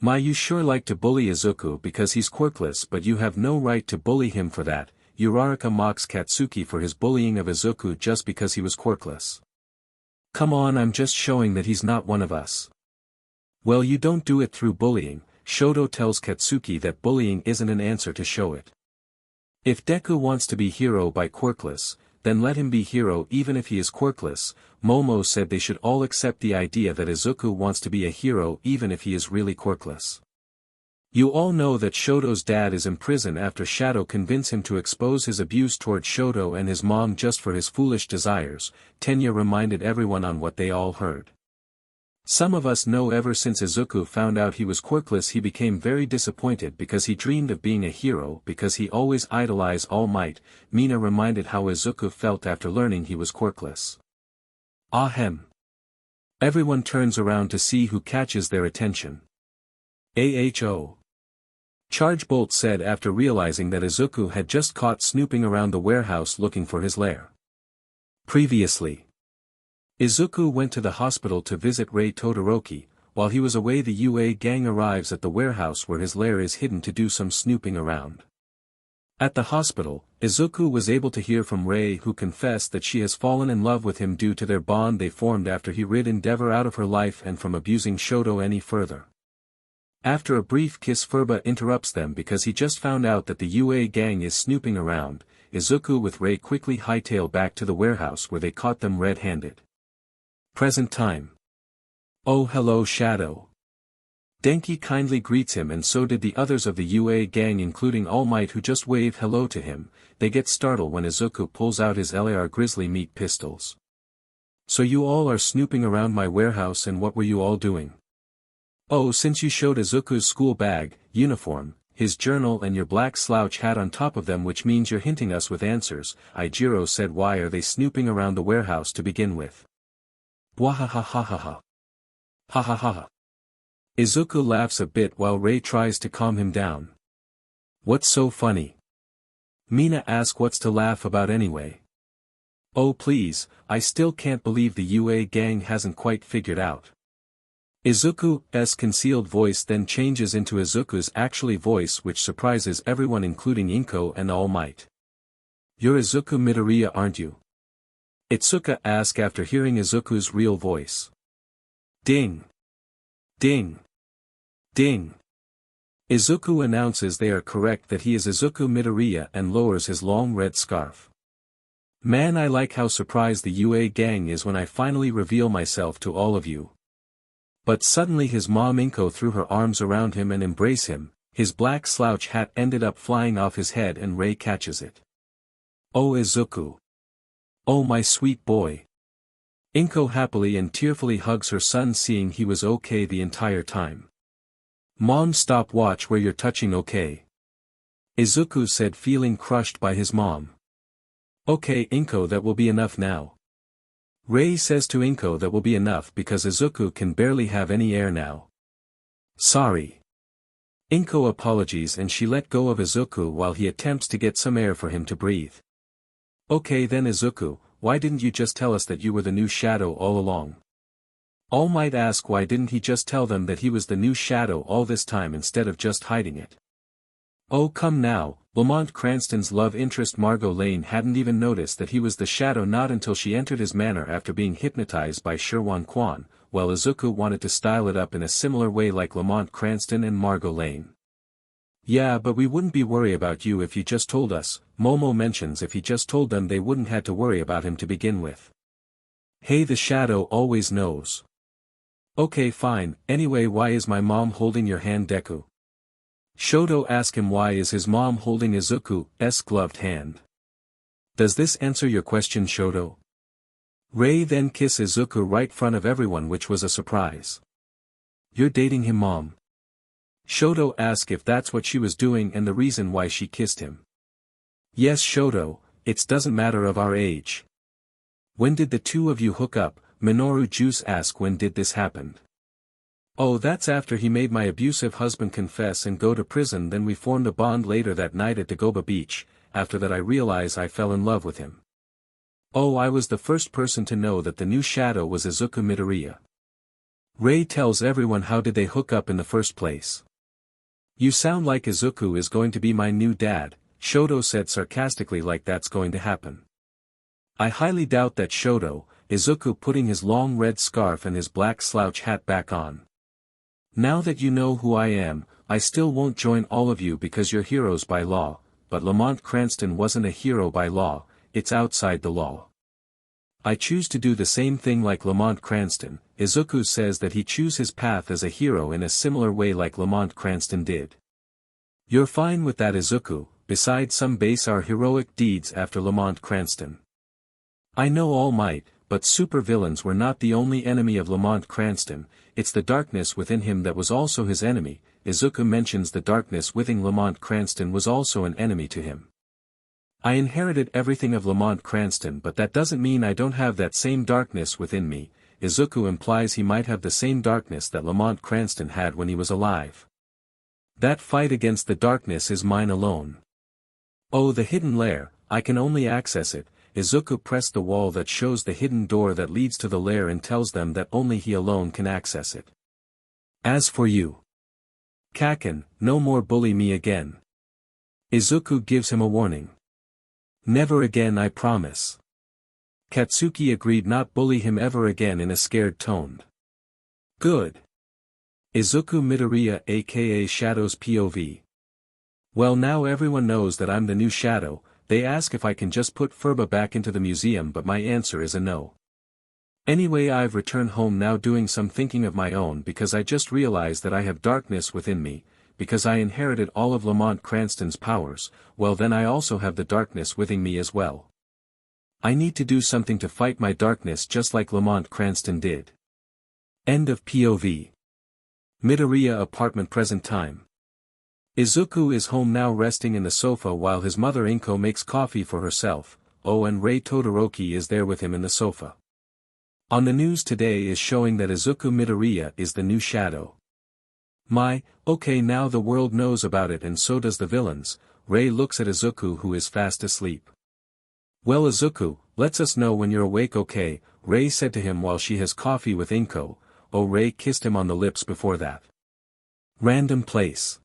You sure like to bully Izuku because he's quirkless, but you have no right to bully him for that. Uraraka mocks Katsuki for his bullying of Izuku just because he was quirkless. Come on, I'm just showing that he's not one of us. Well, you don't do it through bullying. Shoto tells Katsuki that bullying isn't an answer to show it. If Deku wants to be hero by quirkless, then let him be hero even if he is quirkless. Momo said they should all accept the idea that Izuku wants to be a hero even if he is really quirkless. You all know that Shoto's dad is in prison after Shadow convinced him to expose his abuse toward Shoto and his mom just for his foolish desires. Tenya reminded everyone on what they all heard. Some of us know ever since Izuku found out he was quirkless he became very disappointed because he dreamed of being a hero because he always idolized All Might. Mina reminded how Izuku felt after learning he was quirkless. Ahem. Everyone turns around to see who catches their attention. AHO. Chargebolt said after realizing that Izuku had just caught snooping around the warehouse looking for his lair. Previously, Izuku went to the hospital to visit Rei Todoroki. While he was away, the UA gang arrives at the warehouse where his lair is hidden to do some snooping around. At the hospital, Izuku was able to hear from Rei, who confessed that she has fallen in love with him due to their bond they formed after he rid Endeavor out of her life and from abusing Shoto any further. After a brief kiss, Furba interrupts them because he just found out that the UA gang is snooping around. Izuku with Rei quickly hightail back to the warehouse where they caught them red-handed. Present time. Oh, hello, Shadow. Denki kindly greets him, and so did the others of the UA gang, including All Might, who just wave hello to him. They get startled when Izuku pulls out his LAR grizzly meat pistols. So you all are snooping around my warehouse, and what were you all doing? Oh, since you showed Izuku's school bag, uniform, his journal and your black slouch hat on top of them, which means you're hinting us with answers, Ijiro said. Why are they snooping around the warehouse to begin with? Bwahahahaha. Ha ha ha. Izuku laughs a bit while Rei tries to calm him down. What's so funny? Mina asks what's to laugh about anyway. Oh please, I still can't believe the UA gang hasn't quite figured out. Izuku's concealed voice then changes into Izuku's actually voice, which surprises everyone including Inko and All Might. You're Izukumidoriya, aren't you? Itsuka asks after hearing Izuku's real voice. Ding. Ding. Ding. Izuku announces they are correct, that he is Izukumidoriya, and lowers his long red scarf. Man, I like how surprised the UA gang is when I finally reveal myself to all of you. But suddenly his mom Inko threw her arms around him and embraced him. His black slouch hat ended up flying off his head and Rei catches it. Oh Izuku. Oh my sweet boy. Inko happily and tearfully hugs her son, seeing he was okay the entire time. Mom, stop, watch where you're touching, okay? Izuku said, feeling crushed by his mom. Okay Inko, that will be enough now. Rei says to Inko that will be enough because Izuku can barely have any air now. Sorry. Inko apologies and she let go of Izuku while he attempts to get some air for him to breathe. Okay then Izuku, why didn't you just tell us that you were the new Shadow all along? All might ask why didn't he just tell them that he was the new shadow all this time instead of just hiding it. Oh come now, Lamont Cranston's love interest Margot Lane hadn't even noticed that he was the shadow not until she entered his manor after being hypnotized by Sherwan Quan, while Izuku wanted to style it up in a similar way like Lamont Cranston and Margot Lane. Yeah, but we wouldn't be worried about you if you just told us. Momo mentions if he just told them they wouldn't have to worry about him to begin with. Hey, the shadow always knows. Okay fine, anyway why is my mom holding your hand Deku? Shoto asks him why is his mom holding Izuku's gloved hand. Does this answer your question Shoto? Rei then kisses Izuku right front of everyone which was a surprise. You're dating him mom? Shoto asks if that's what she was doing and the reason why she kissed him. Yes Shoto, it doesn't matter of our age. When did the two of you hook up? Minoru Juice asks when did this happen? Oh that's after he made my abusive husband confess and go to prison then we formed a bond later that night at Dagoba Beach, after that I realized I fell in love with him. Oh I was the first person to know that the new shadow was Izukumidoriya. Rei tells everyone how did they hook up in the first place. You sound like Izuku is going to be my new dad, Shoto said sarcastically like that's going to happen. I highly doubt that Shoto, Izuku putting his long red scarf and his black slouch hat back on. Now that you know who I am, I still won't join all of you because you're heroes by law, but Lamont Cranston wasn't a hero by law, it's outside the law. I choose to do the same thing like Lamont Cranston. Izuku says that he choose his path as a hero in a similar way like Lamont Cranston did. You're fine with that Izuku, besides some base our heroic deeds after Lamont Cranston. I know All Might, but supervillains were not the only enemy of Lamont Cranston, it's the darkness within him that was also his enemy. Izuku mentions the darkness within Lamont Cranston was also an enemy to him. I inherited everything of Lamont Cranston but that doesn't mean I don't have that same darkness within me. Izuku implies he might have the same darkness that Lamont Cranston had when he was alive. That fight against the darkness is mine alone. Oh the hidden lair, I can only access it. Izuku pressed the wall that shows the hidden door that leads to the lair and tells them that only he alone can access it. As for you, Kaken, no more bully me again. Izuku gives him a warning. Never again I promise. Katsuki agreed not bully him ever again in a scared tone. Good. Izukumidoriya aka Shadow's POV. Well now everyone knows that I'm the new shadow, they ask if I can just put Furba back into the museum but my answer is a no. Anyway I've returned home now doing some thinking of my own because I just realized that I have darkness within me, because I inherited all of Lamont Cranston's powers, well then I also have the darkness within me as well. I need to do something to fight my darkness just like Lamont Cranston did. End of POV. Midoriya apartment present time. Izuku is home now resting in the sofa while his mother Inko makes coffee for herself, oh and Rei Todoroki is there with him in the sofa. On the news today is showing that Izukumidoriya is the new shadow. Okay now the world knows about it and so does the villains. Rei looks at Izuku who is fast asleep. Well Izuku, lets us know when you're awake okay, Rei said to him while she has coffee with Inko. Oh Rei kissed him on the lips before that. Random place.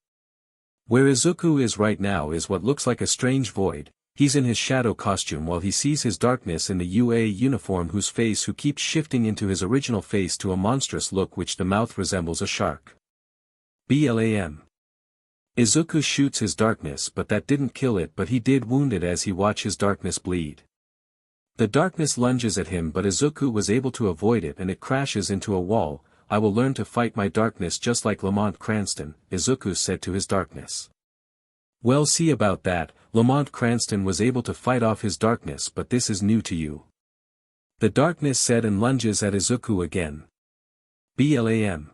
Where Izuku is right now is what looks like a strange void. He's in his shadow costume while he sees his darkness in the UA uniform whose face who keeps shifting into his original face to a monstrous look which the mouth resembles a shark. BLAM. Izuku shoots his darkness but that didn't kill it but he did wound it as he watched his darkness bleed. The darkness lunges at him but Izuku was able to avoid it and it crashes into a wall. I will learn to fight my darkness just like Lamont Cranston, Izuku said to his darkness. Well see about that, Lamont Cranston was able to fight off his darkness but this is new to you. The darkness said and lunges at Izuku again. BLAM.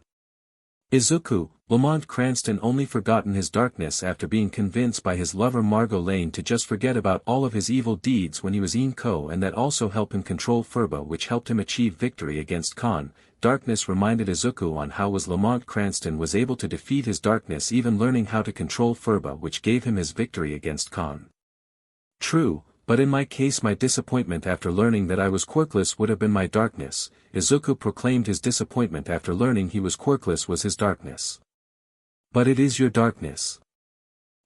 Izuku, Lamont Cranston only forgotten his darkness after being convinced by his lover Margot Lane to just forget about all of his evil deeds when he was Inko and that also helped him control Furba which helped him achieve victory against Khan. Darkness reminded Izuku on how was Lamont Cranston was able to defeat his darkness even learning how to control Furba which gave him his victory against Khan. True, but in my case my disappointment after learning that I was quirkless would have been my darkness. Izuku proclaimed his disappointment after learning he was quirkless was his darkness. But it is your darkness.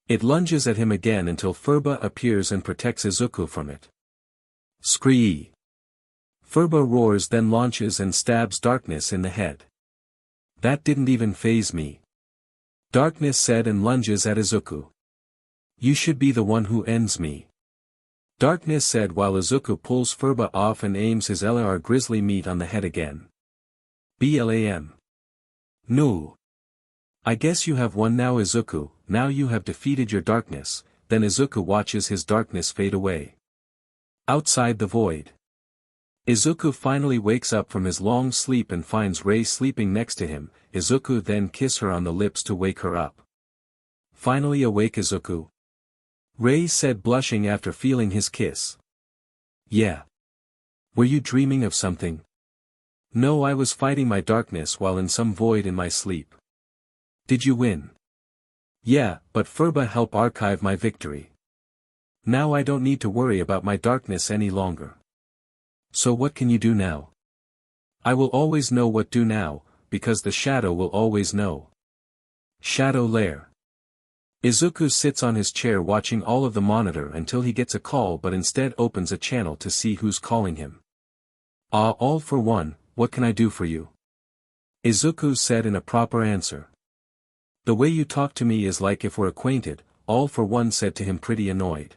It lunges at him again until Furba appears and protects Izuku from it. Scree! Furba roars then launches and stabs Darkness in the head. That didn't even faze me. Darkness said and lunges at Izuku. You should be the one who ends me. Darkness said while Izuku pulls Furba off and aims his LR grizzly meat on the head again. BLAM. No. I guess you have won now Izuku, now you have defeated your darkness. Then Izuku watches his darkness fade away. Outside the void. Izuku finally wakes up from his long sleep and finds Rei sleeping next to him. Izuku then kisses her on the lips to wake her up. Finally awake Izuku? Rei said blushing after feeling his kiss. Yeah. Were you dreaming of something? No, I was fighting my darkness while in some void in my sleep. Did you win? Yeah, but Furba helped archive my victory. Now I don't need to worry about my darkness any longer. So what can you do now? I will always know what do now, because the shadow will always know. Shadow Lair. Izuku sits on his chair watching all of the monitor until he gets a call but instead opens a channel to see who's calling him. All for one, what can I do for you? Izuku said in a proper answer. The way you talk to me is like if we're acquainted, All for One said to him pretty annoyed.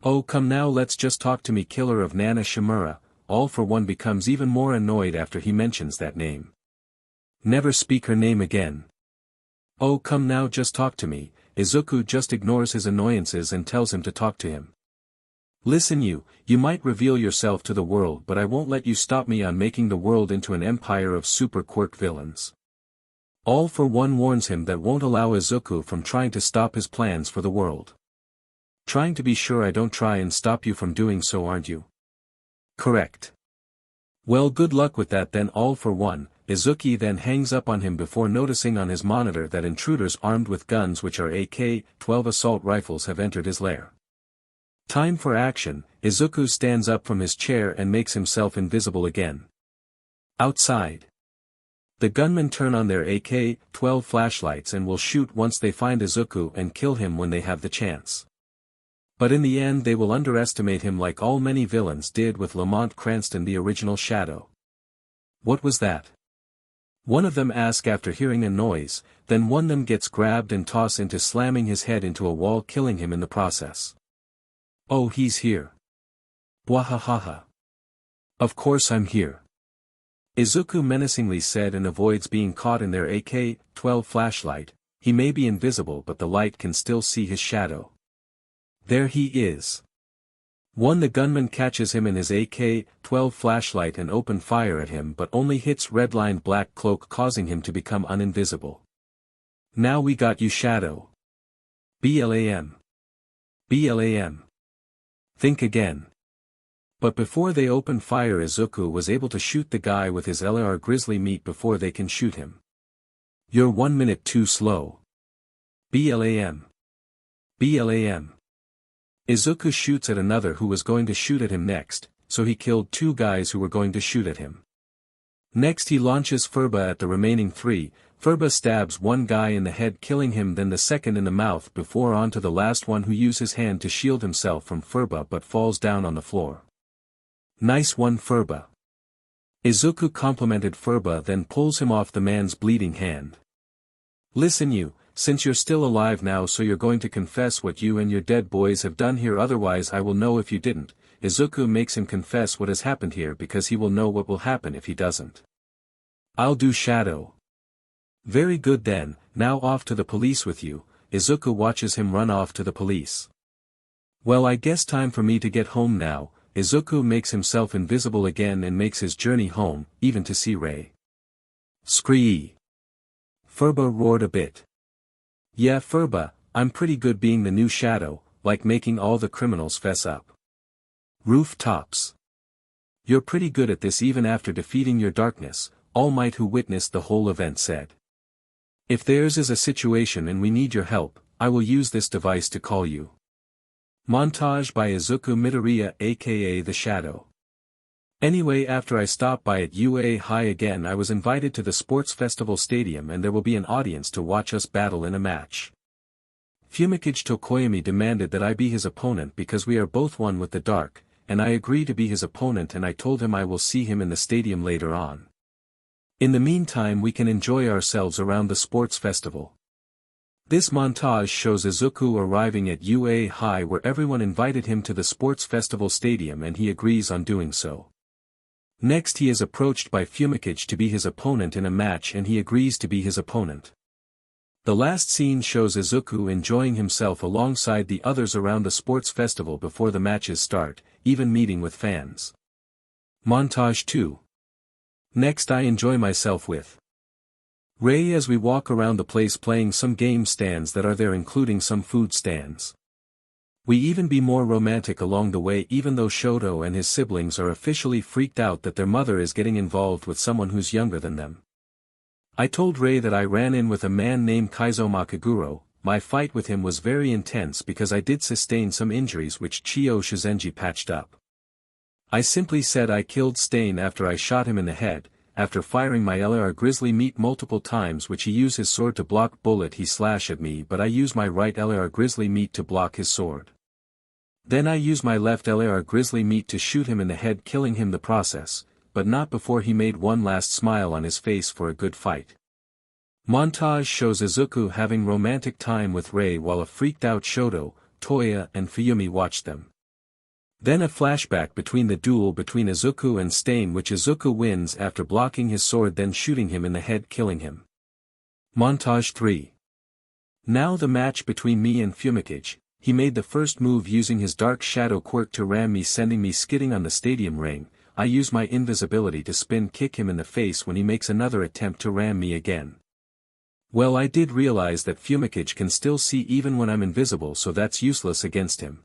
Oh come now let's just talk to me killer of Nana Shimura. All for One becomes even more annoyed after he mentions that name. Never speak her name again. Oh come now just talk to me. Izuku just ignores his annoyances and tells him to talk to him. Listen you might reveal yourself to the world but I won't let you stop me on making the world into an empire of super quirk villains. All for One warns him that won't allow Izuku from trying to stop his plans for the world. Trying to be sure I don't try and stop you from doing so aren't you? Correct. Well good luck with that then All for One. Izuku then hangs up on him before noticing on his monitor that intruders armed with guns which are AK-12 assault rifles have entered his lair. Time for action. Izuku stands up from his chair and makes himself invisible again. Outside. The gunmen turn on their AK-12 flashlights and will shoot once they find Izuku and kill him when they have the chance. But in the end they will underestimate him like all many villains did with Lamont Cranston the original Shadow. What was that? One of them asks after hearing a noise, then one of them gets grabbed and tossed into slamming his head into a wall killing him in the process. Oh he's here. Bwahahaha. Of course I'm here. Izuku menacingly said and avoids being caught in their AK-12 flashlight. He may be invisible but the light can still see his shadow. There he is. The gunman catches him in his AK-12 flashlight and open fire at him but only hits redlined black cloak causing him to become uninvisible. Now we got you Shadow. BLAM. BLAM. Think again. But before they open fire Izuku was able to shoot the guy with his LR grizzly meat before they can shoot him. You're 1 minute too slow. BLAM. BLAM. Izuku shoots at another who was going to shoot at him next, so he killed 2 guys who were going to shoot at him. Next he launches Furba at the remaining 3, Furba stabs 1 guy in the head killing him then the second in the mouth before on to the last one who used his hand to shield himself from Furba but falls down on the floor. Nice one Furba. Izuku complimented Furba then pulls him off the man's bleeding hand. Listen you, since you're still alive now so you're going to confess what you and your dead boys have done here otherwise I will know if you didn't. Izuku makes him confess what has happened here because he will know what will happen if he doesn't. I'll do Shadow. Very good then, now off to the police with you. Izuku watches him run off to the police. Well I guess time for me to get home now. Izuku makes himself invisible again and makes his journey home, even to see Rei. Scree! Furba roared a bit. Yeah Furba, I'm pretty good being the new Shadow, like making all the criminals fess up. Rooftops. You're pretty good at this even after defeating your darkness, All Might who witnessed the whole event said. If theirs is a situation and we need your help, I will use this device to call you. Montage by izukumidoriya aka The Shadow. Anyway, after I stopped by at UA High again, I was invited to the sports festival stadium and there will be an audience to watch us battle in a match. Fumikage Tokoyami demanded that I be his opponent because we are both one with the dark, and I agree to be his opponent, and I told him I will see him in the stadium later on. In the meantime we can enjoy ourselves around the sports festival. This montage shows Izuku arriving at UA High where everyone invited him to the sports festival stadium and he agrees on doing so. Next he is approached by Fumikage to be his opponent in a match and he agrees to be his opponent. The last scene shows Izuku enjoying himself alongside the others around the sports festival before the matches start, even meeting with fans. Montage 2. Next I enjoy myself with Rei as we walk around the place playing some game stands that are there, including some food stands. We even be more romantic along the way, even though Shoto and his siblings are officially freaked out that their mother is getting involved with someone who's younger than them. I told Rei that I ran in with a man named Kaizo Makaguro. My fight with him was very intense because I did sustain some injuries which Chiyo Shizenji patched up. I simply said I killed Stain after I shot him in the head, after firing my LR Grizzly Meat multiple times which he used his sword to block bullet he slash at me, but I use my right LR Grizzly Meat to block his sword. Then I use my left LR Grizzly Meat to shoot him in the head, killing him the process, but not before he made one last smile on his face for a good fight. Montage shows Izuku having romantic time with Rei while a freaked out Shoto, Toya and Fuyumi watch them. Then a flashback between the duel between Izuku and Stain which Izuku wins after blocking his sword then shooting him in the head killing him. Montage 3. Now the match between me and Fumikage. He made the first move using his dark shadow quirk to ram me, sending me skidding on the stadium ring. I use my invisibility to spin kick him in the face when he makes another attempt to ram me again. Well, I did realize that Fumikage can still see even when I'm invisible, so that's useless against him.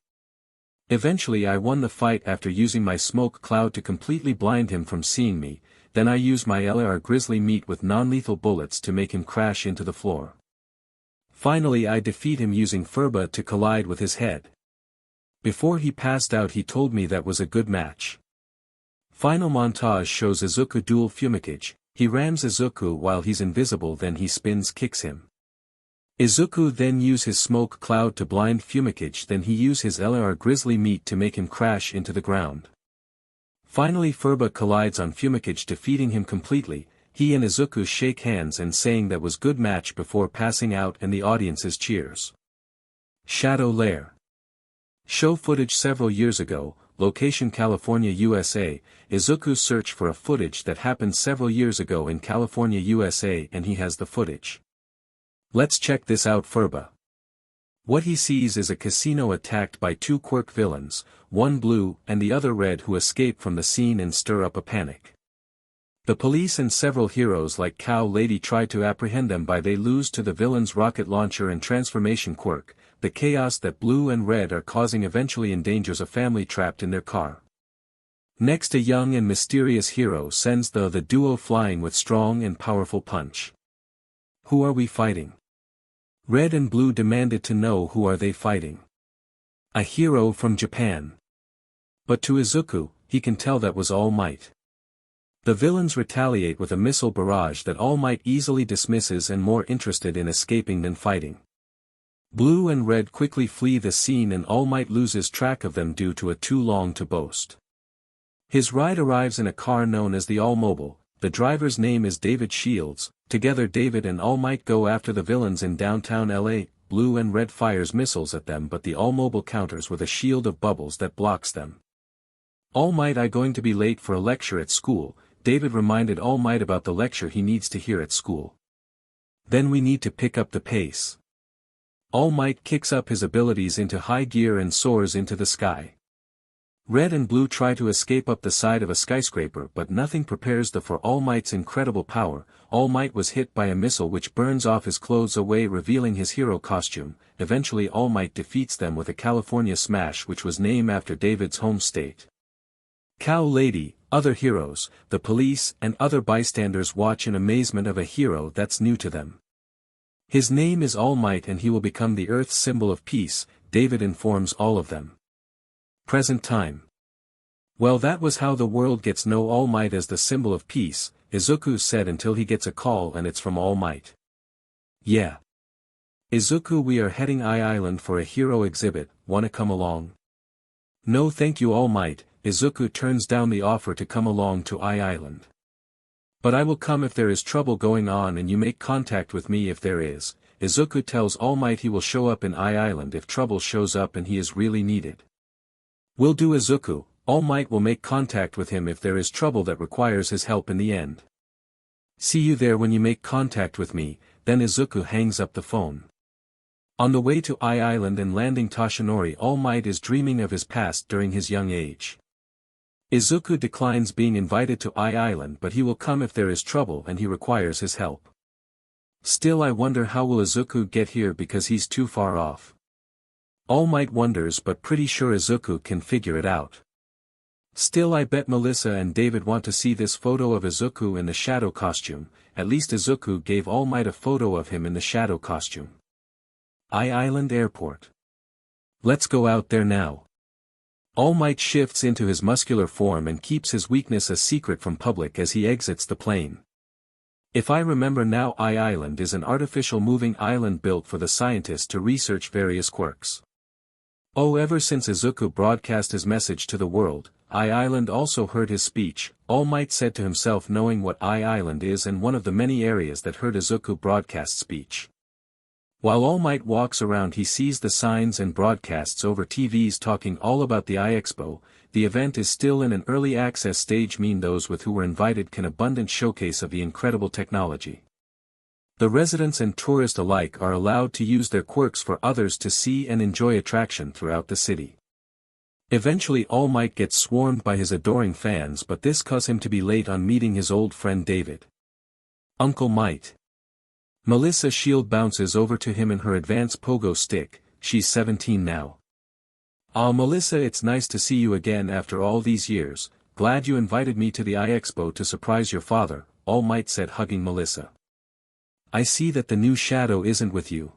Eventually I won the fight after using my smoke cloud to completely blind him from seeing me, then I used my LR Grizzly Meat with non-lethal bullets to make him crash into the floor. Finally I defeat him using Furba to collide with his head. Before he passed out he told me that was a good match. Final montage shows Izuku duel Fumikage. He rams Izuku while he's invisible, then he spins kicks him. Izuku then use his smoke cloud to blind Fumikage, then he use his LR Grizzly Meat to make him crash into the ground. Finally Furba collides on Fumikage defeating him completely. He and Izuku shake hands and saying that was good match before passing out and the audience's cheers. Shadow Lair. Show footage several years ago, location California, USA, Izuku's search for a footage that happened several years ago in California, USA, and he has the footage. Let's check this out. Furba. What he sees is a casino attacked by two quirk villains, one blue and the other red, who escape from the scene and stir up a panic. The police and several heroes like Cow Lady try to apprehend them, but they lose to the villain's rocket launcher and transformation quirk. The chaos that blue and red are causing eventually endangers a family trapped in their car. Next a young and mysterious hero sends the duo flying with strong and powerful punch. Who are we fighting? Red and blue demanded to know who are they fighting. A hero from Japan. But to Izuku, he can tell that was All Might. The villains retaliate with a missile barrage that All Might easily dismisses and more interested in escaping than fighting. Blue and red quickly flee the scene and All Might loses track of them due to a too long to boast. His ride arrives in a car known as the All Mobile. The driver's name is David Shields. Together David and All Might go after the villains in downtown LA. Blue and red fires missiles at them, but the All Mobile counters with a shield of bubbles that blocks them. All Might, I going to be late for a lecture at school. David reminded All Might about the lecture he needs to hear at school. Then we need to pick up the pace. All Might kicks up his abilities into high gear and soars into the sky. Red and blue try to escape up the side of a skyscraper, but nothing prepares for All Might's incredible power. All Might was hit by a missile which burns off his clothes away, revealing his hero costume. Eventually All Might defeats them with a California smash, which was named after David's home state. Cow Lady, other heroes, the police and other bystanders watch in amazement of a hero that's new to them. His name is All Might and he will become the Earth's symbol of peace. David informs all of them. Present time. Well, that was how the world gets no All Might as the symbol of peace, Izuku said, until he gets a call and it's from All Might. Yeah. Izuku, we are heading Island for a hero exhibit, wanna come along? No thank you All Might, Izuku turns down the offer to come along to Island. But I will come if there is trouble going on and you make contact with me if there is. Izuku tells All Might he will show up in Island if trouble shows up and he is really needed. Will do Izuku, All Might will make contact with him if there is trouble that requires his help in the end. See you there when you make contact with me, then Izuku hangs up the phone. On the way to Island and landing Toshinori, All Might is dreaming of his past during his young age. Izuku declines being invited to Island, but he will come if there is trouble and he requires his help. Still, I wonder how will Izuku get here because he's too far off. All Might wonders, but pretty sure Izuku can figure it out. Still, I bet Melissa and David want to see this photo of Izuku in the shadow costume. At least Izuku gave All Might a photo of him in the shadow costume. Island Airport. Let's go out there now. All Might shifts into his muscular form and keeps his weakness a secret from public as he exits the plane. If I remember now, Island is an artificial moving island built for the scientists to research various quirks. Oh, ever since Izuku broadcast his message to the world, Island also heard his speech. All Might said to himself, knowing what Island is and one of the many areas that heard Izuku broadcast speech. While All Might walks around, he sees the signs and broadcasts over TVs talking all about the iExpo. The event is still in an early access stage, meaning those with who were invited can abundant showcase of the incredible technology. The residents and tourists alike are allowed to use their quirks for others to see and enjoy attraction throughout the city. Eventually All Might gets swarmed by his adoring fans, but this causes him to be late on meeting his old friend David. Uncle Might. Melissa shield bounces over to him in her advanced pogo stick. She's 17 now. Ah, Melissa, it's nice to see you again after all these years. Glad you invited me to the iExpo to surprise your father, All Might said, hugging Melissa. I see that the new shadow isn't with you.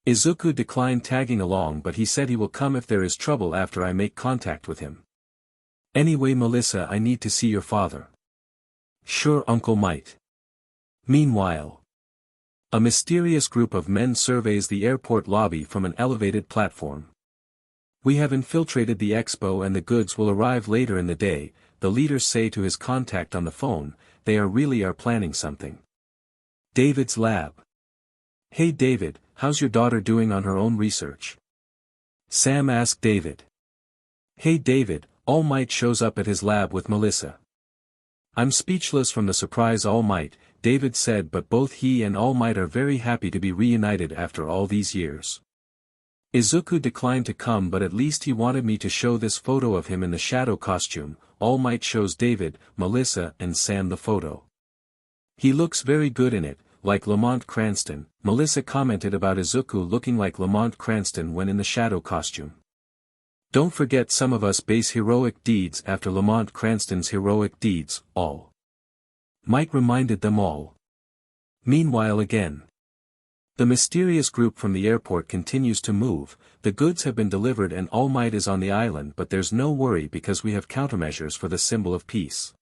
Izuku declined tagging along, but he said he will come if there is trouble after I make contact with him. Anyway, Melissa, I need to see your father. Sure, Uncle Might. Meanwhile, a mysterious group of men surveys the airport lobby from an elevated platform. We have infiltrated the expo and the goods will arrive later in the day, the leaders say to his contact on the phone. They are planning something. David's lab. Hey David, how's your daughter doing on her own research? Sam asked David. Hey David, All Might shows up at his lab with Melissa. I'm speechless from the surprise, All Might, David said, but both he and All Might are very happy to be reunited after all these years. Izuku declined to come, but at least he wanted me to show this photo of him in the shadow costume. All Might shows David, Melissa and Sam the photo. He looks very good in it, like Lamont Cranston. Melissa commented about Izuku looking like Lamont Cranston when in the shadow costume. Don't forget, some of us base heroic deeds after Lamont Cranston's heroic deeds, All Might reminded them all. Meanwhile again. The mysterious group from the airport continues to move. The goods have been delivered and All Might is on the island, but there's no worry because we have countermeasures for the symbol of peace.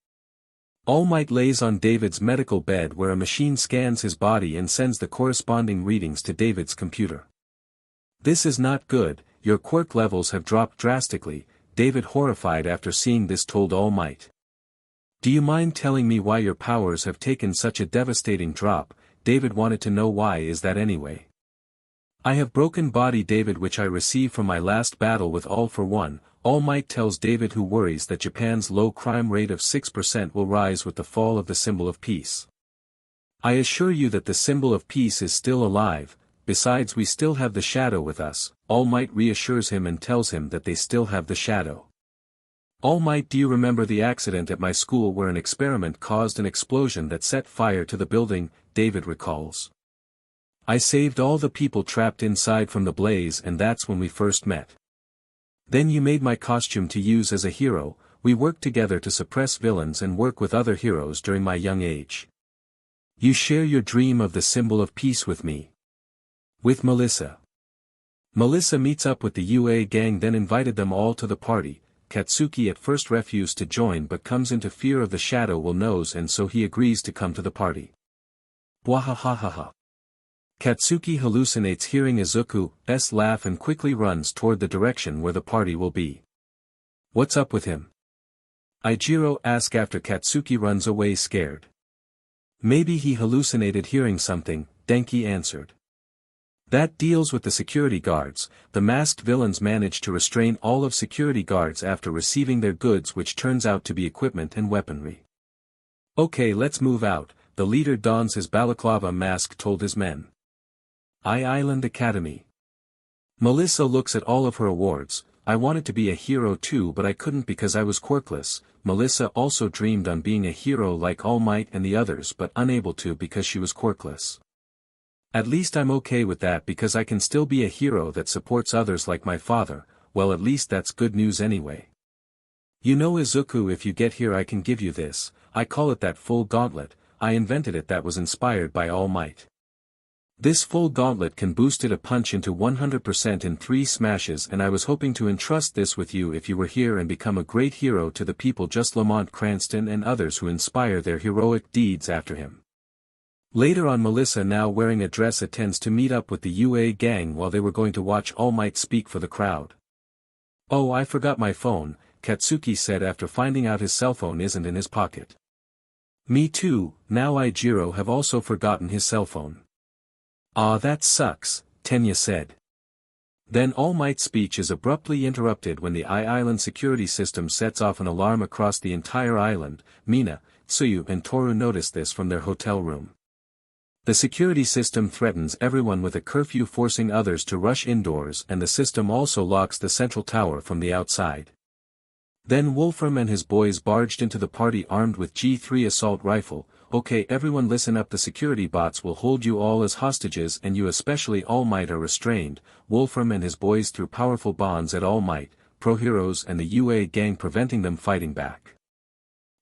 All Might lays on David's medical bed where a machine scans his body and sends the corresponding readings to David's computer. This is not good, your quirk levels have dropped drastically, David, horrified after seeing this, told All Might. Do you mind telling me why your powers have taken such a devastating drop? David wanted to know why is that anyway. I have broken body, David, which I received from my last battle with All for One. All Might tells David, who worries that Japan's low crime rate of 6% will rise with the fall of the symbol of peace. I assure you that the symbol of peace is still alive, besides we still have the shadow with us. All Might reassures him and tells him that they still have the shadow. All Might, do you remember the accident at my school where an experiment caused an explosion that set fire to the building? David recalls. I saved all the people trapped inside from the blaze, and that's when we first met. Then you made my costume to use as a hero. We worked together to suppress villains and work with other heroes during my young age. You share your dream of the symbol of peace with me. With Melissa. Melissa meets up with the UA gang, then invited them all to the party. Katsuki at first refused to join but comes into fear of the shadow will knows, and so he agrees to come to the party. Bwahahahaha. Katsuki hallucinates hearing Izuku's laugh and quickly runs toward the direction where the party will be. What's up with him? Ijiro asks after Katsuki runs away scared. Maybe he hallucinated hearing something, Denki answered. That deals with the security guards. The masked villains managed to restrain all of security guards after receiving their goods, which turns out to be equipment and weaponry. Okay, let's move out. The leader dons his balaclava mask, told his men. Island Academy. Melissa looks at all of her awards. I wanted to be a hero too, but I couldn't because I was quirkless. Melissa also dreamed on being a hero like All Might and the others, but unable to because she was quirkless. At least I'm okay with that because I can still be a hero that supports others like my father. Well, at least that's good news anyway. You know Izuku, if you get here I can give you this. I call it that full gauntlet. I invented it, that was inspired by All Might. This full gauntlet can boost it a punch into 100% in 3 smashes, and I was hoping to entrust this with you if you were here and become a great hero to the people, just Lamont Cranston and others who inspire their heroic deeds after him. Later on, Melissa, now wearing a dress, attends to meet up with the UA gang while they were going to watch All Might speak for the crowd. Oh, I forgot my phone, Katsuki said after finding out his cell phone isn't in his pocket. Me too, now Ijiro have also forgotten his cell phone. Ah, that sucks, Tenya said. Then All Might's speech is abruptly interrupted when the island security system sets off an alarm across the entire island. Mina, Tsuyu and Toru notice this from their hotel room. The security system threatens everyone with a curfew, forcing others to rush indoors, and the system also locks the central tower from the outside. Then Wolfram and his boys barged into the party armed with G3 assault rifle. Okay, everyone listen up, the security bots will hold you all as hostages, and you especially All Might are restrained. Wolfram and his boys threw powerful bombs at All Might, Pro Heroes and the UA gang, preventing them fighting back.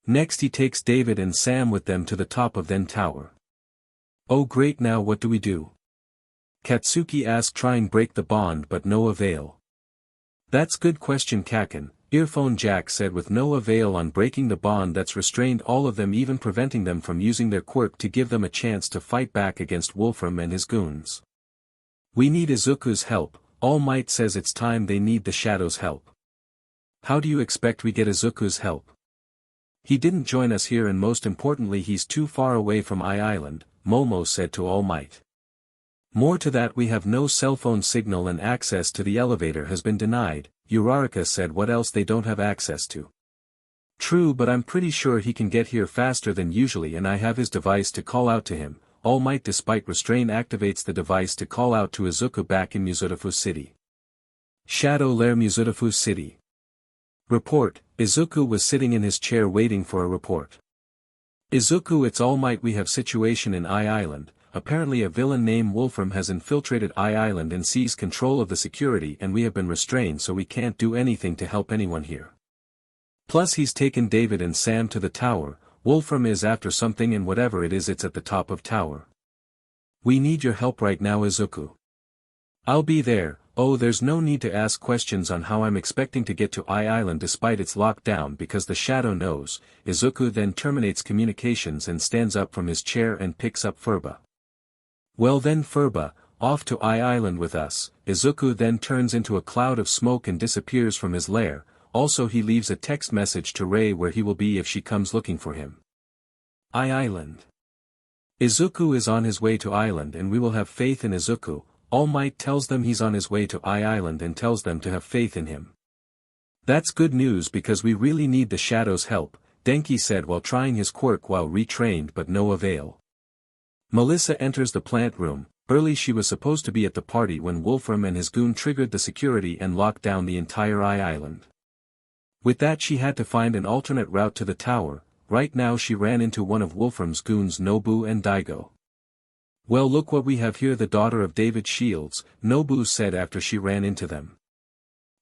Next he takes David and Sam with them to the top of then tower. Oh great, now what do we do? Katsuki asks, trying break the bond but no avail. That's good question, Kaken, Earphone Jack said, with no avail on breaking the bond that's restrained all of them, even preventing them from using their quirk to give them a chance to fight back against Wolfram and his goons. We need Izuku's help. All Might says it's time they need the Shadow's help. How do you expect we get Izuku's help? He didn't join us here, and most importantly he's too far away from Island, Momo said to All Might. More to that, we have no cell phone signal and access to the elevator has been denied, Uraraka said. What else they don't have access to? True, but I'm pretty sure he can get here faster than usually, and I have his device to call out to him. All Might, despite restraint, activates the device to call out to Izuku back in Muzurifu City. Shadow Lair, Muzurifu City. Report, Izuku was sitting in his chair waiting for a report. Izuku, it's All Might, we have situation in Island. Apparently a villain named Wolfram has infiltrated Island and seized control of the security, and we have been restrained, so we can't do anything to help anyone here. Plus he's taken David and Sam to the tower. Wolfram is after something, and whatever it is, it's at the top of tower. We need your help right now, Izuku. I'll be there. Oh, there's no need to ask questions on how I'm expecting to get to Island despite its lockdown, because the Shadow knows. Izuku then terminates communications and stands up from his chair and picks up Furba. Well then Furba, off to Island with us. Izuku then turns into a cloud of smoke and disappears from his lair. Also he leaves a text message to Rei where he will be if she comes looking for him. Island. Izuku is on his way to Island, and we will have faith in Izuku. All Might tells them he's on his way to Island and tells them to have faith in him. That's good news because we really need the Shadow's help, Denki said while trying his quirk while retrained, but no avail. Melissa enters the plant room. Early she was supposed to be at the party when Wolfram and his goon triggered the security and locked down the entire Island. With that she had to find an alternate route to the tower. Right now she ran into one of Wolfram's goons, Nobu and Daigo. Well, look what we have here, the daughter of David Shields, Nobu said after she ran into them.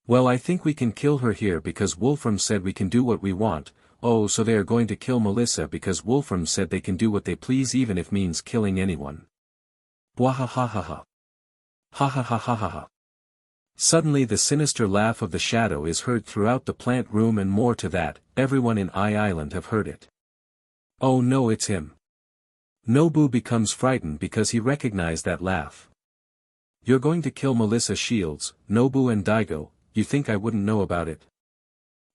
Well, I think we can kill her here because Wolfram said we can do what we want. Oh, so they are going to kill Melissa because Wolfram said they can do what they please, even if means killing anyone. Bwahahahaha. Ha ha ha ha ha ha. Suddenly the sinister laugh of the shadow is heard throughout the plant room, and more to that, everyone in Island have heard it. Oh no, it's him. Nobu becomes frightened because he recognized that laugh. You're going to kill Melissa Shields, Nobu and Daigo, you think I wouldn't know about it?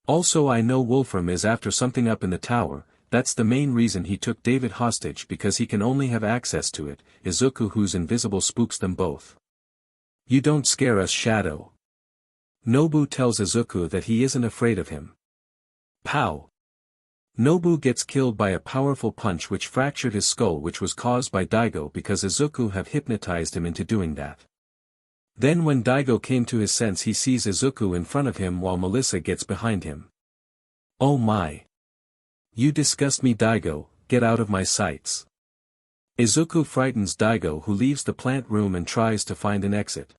Also, I know Wolfram is after something up in the tower. That's the main reason he took David hostage, because he can only have access to it. Izuku, who's invisible, spooks them both. You don't scare us, Shadow. Nobu tells Izuku that he isn't afraid of him. Pow! Nobu gets killed by a powerful punch which fractured his skull, which was caused by Daigo because Izuku have hypnotized him into doing that. Then when Daigo came to his sense, he sees Izuku in front of him while Melissa gets behind him. Oh my! You disgust me, Daigo, get out of my sights. Izuku frightens Daigo, who leaves the plant room and tries to find an exit.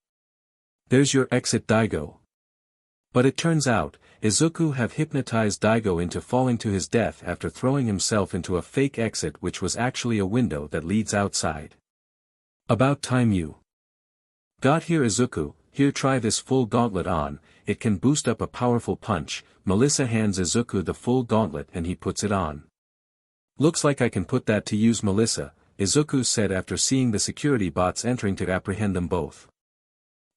There's your exit, Daigo. But it turns out, Izuku have hypnotized Daigo into falling to his death after throwing himself into a fake exit, which was actually a window that leads outside. About time you got here, Izuku. Here, try this full gauntlet on, it can boost up a powerful punch. Melissa hands Izuku the full gauntlet and he puts it on. Looks like I can put that to use, Melissa, Izuku said after seeing the security bots entering to apprehend them both.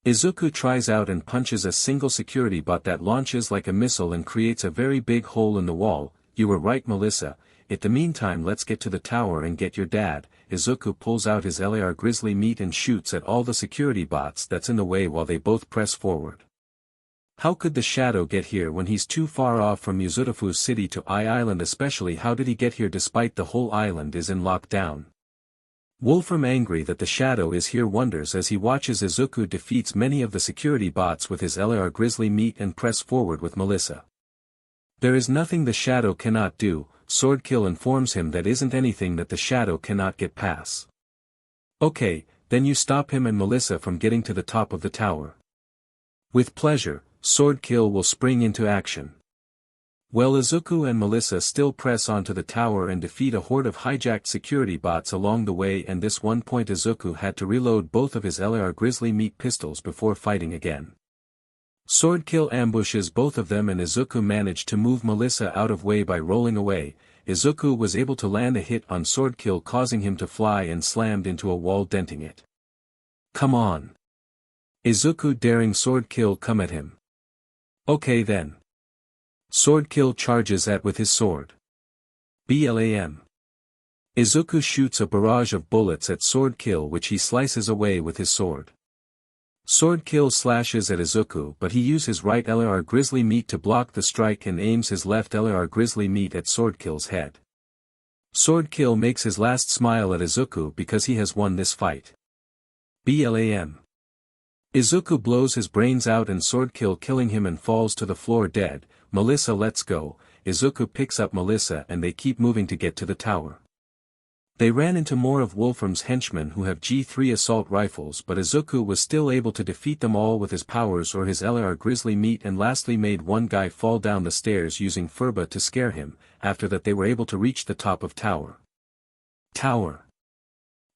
Izuku tries out and punches a single security bot that launches like a missile and creates a very big hole in the wall. You were right, Melissa. In the meantime, let's get to the tower and get your dad. Izuku pulls out his LAR grizzly meat and shoots at all the security bots that's in the way while they both press forward. How could the shadow get here when he's too far off from Yuzurifu's city to Island? Especially, how did he get here despite the whole island is in lockdown? Wolfram, angry that the shadow is here, wonders as he watches Izuku defeats many of the security bots with his LAR grizzly meat and press forward with Melissa. There is nothing the shadow cannot do. Swordkill informs him that isn't anything that the shadow cannot get past. Okay, then you stop him and Melissa from getting to the top of the tower. With pleasure, Swordkill will spring into action. Well, Izuku and Melissa still press onto the tower and defeat a horde of hijacked security bots along the way, and this one point Izuku had to reload both of his LAR grizzly meat pistols before fighting again. Swordkill ambushes both of them and Izuku managed to move Melissa out of way by rolling away. Izuku was able to land a hit on Swordkill, causing him to fly and slammed into a wall, denting it. Come on! Izuku daring Swordkill come at him. Okay then. Swordkill charges at with his sword. BLAM. Izuku shoots a barrage of bullets at Swordkill, which he slices away with his sword. Swordkill slashes at Izuku, but he uses his right LAR grizzly meat to block the strike and aims his left LAR grizzly meat at Swordkill's head. Swordkill makes his last smile at Izuku because he has won this fight. BLAM. Izuku blows his brains out and Swordkill killing him and falls to the floor dead. Melissa, let's go. Izuku picks up Melissa and they keep moving to get to the tower. They ran into more of Wolfram's henchmen who have G3 assault rifles, but Izuku was still able to defeat them all with his powers or his LAR grizzly meat, and lastly made one guy fall down the stairs using Furba to scare him. After that they were able to reach the top of tower.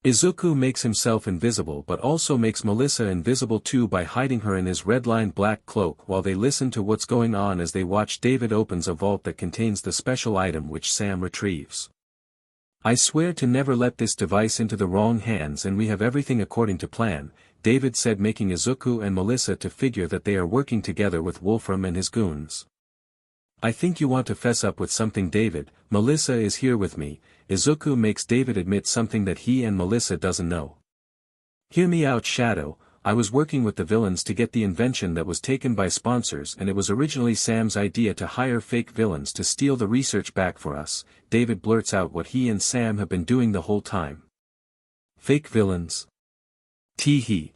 Izuku makes himself invisible but also makes Melissa invisible too by hiding her in his red-lined black cloak while they listen to what's going on as they watch David opens a vault that contains the special item which Sam retrieves. I swear to never let this device into the wrong hands, and we have everything according to plan, David said, making Izuku and Melissa to figure that they are working together with Wolfram and his goons. I think you want to fess up with something, David. Melissa is here with me. Izuku makes David admit something that he and Melissa doesn't know. Hear me out, Shadow. I was working with the villains to get the invention that was taken by sponsors, and it was originally Sam's idea to hire fake villains to steal the research back for us. David blurts out what he and Sam have been doing the whole time. Fake villains? Tee-hee.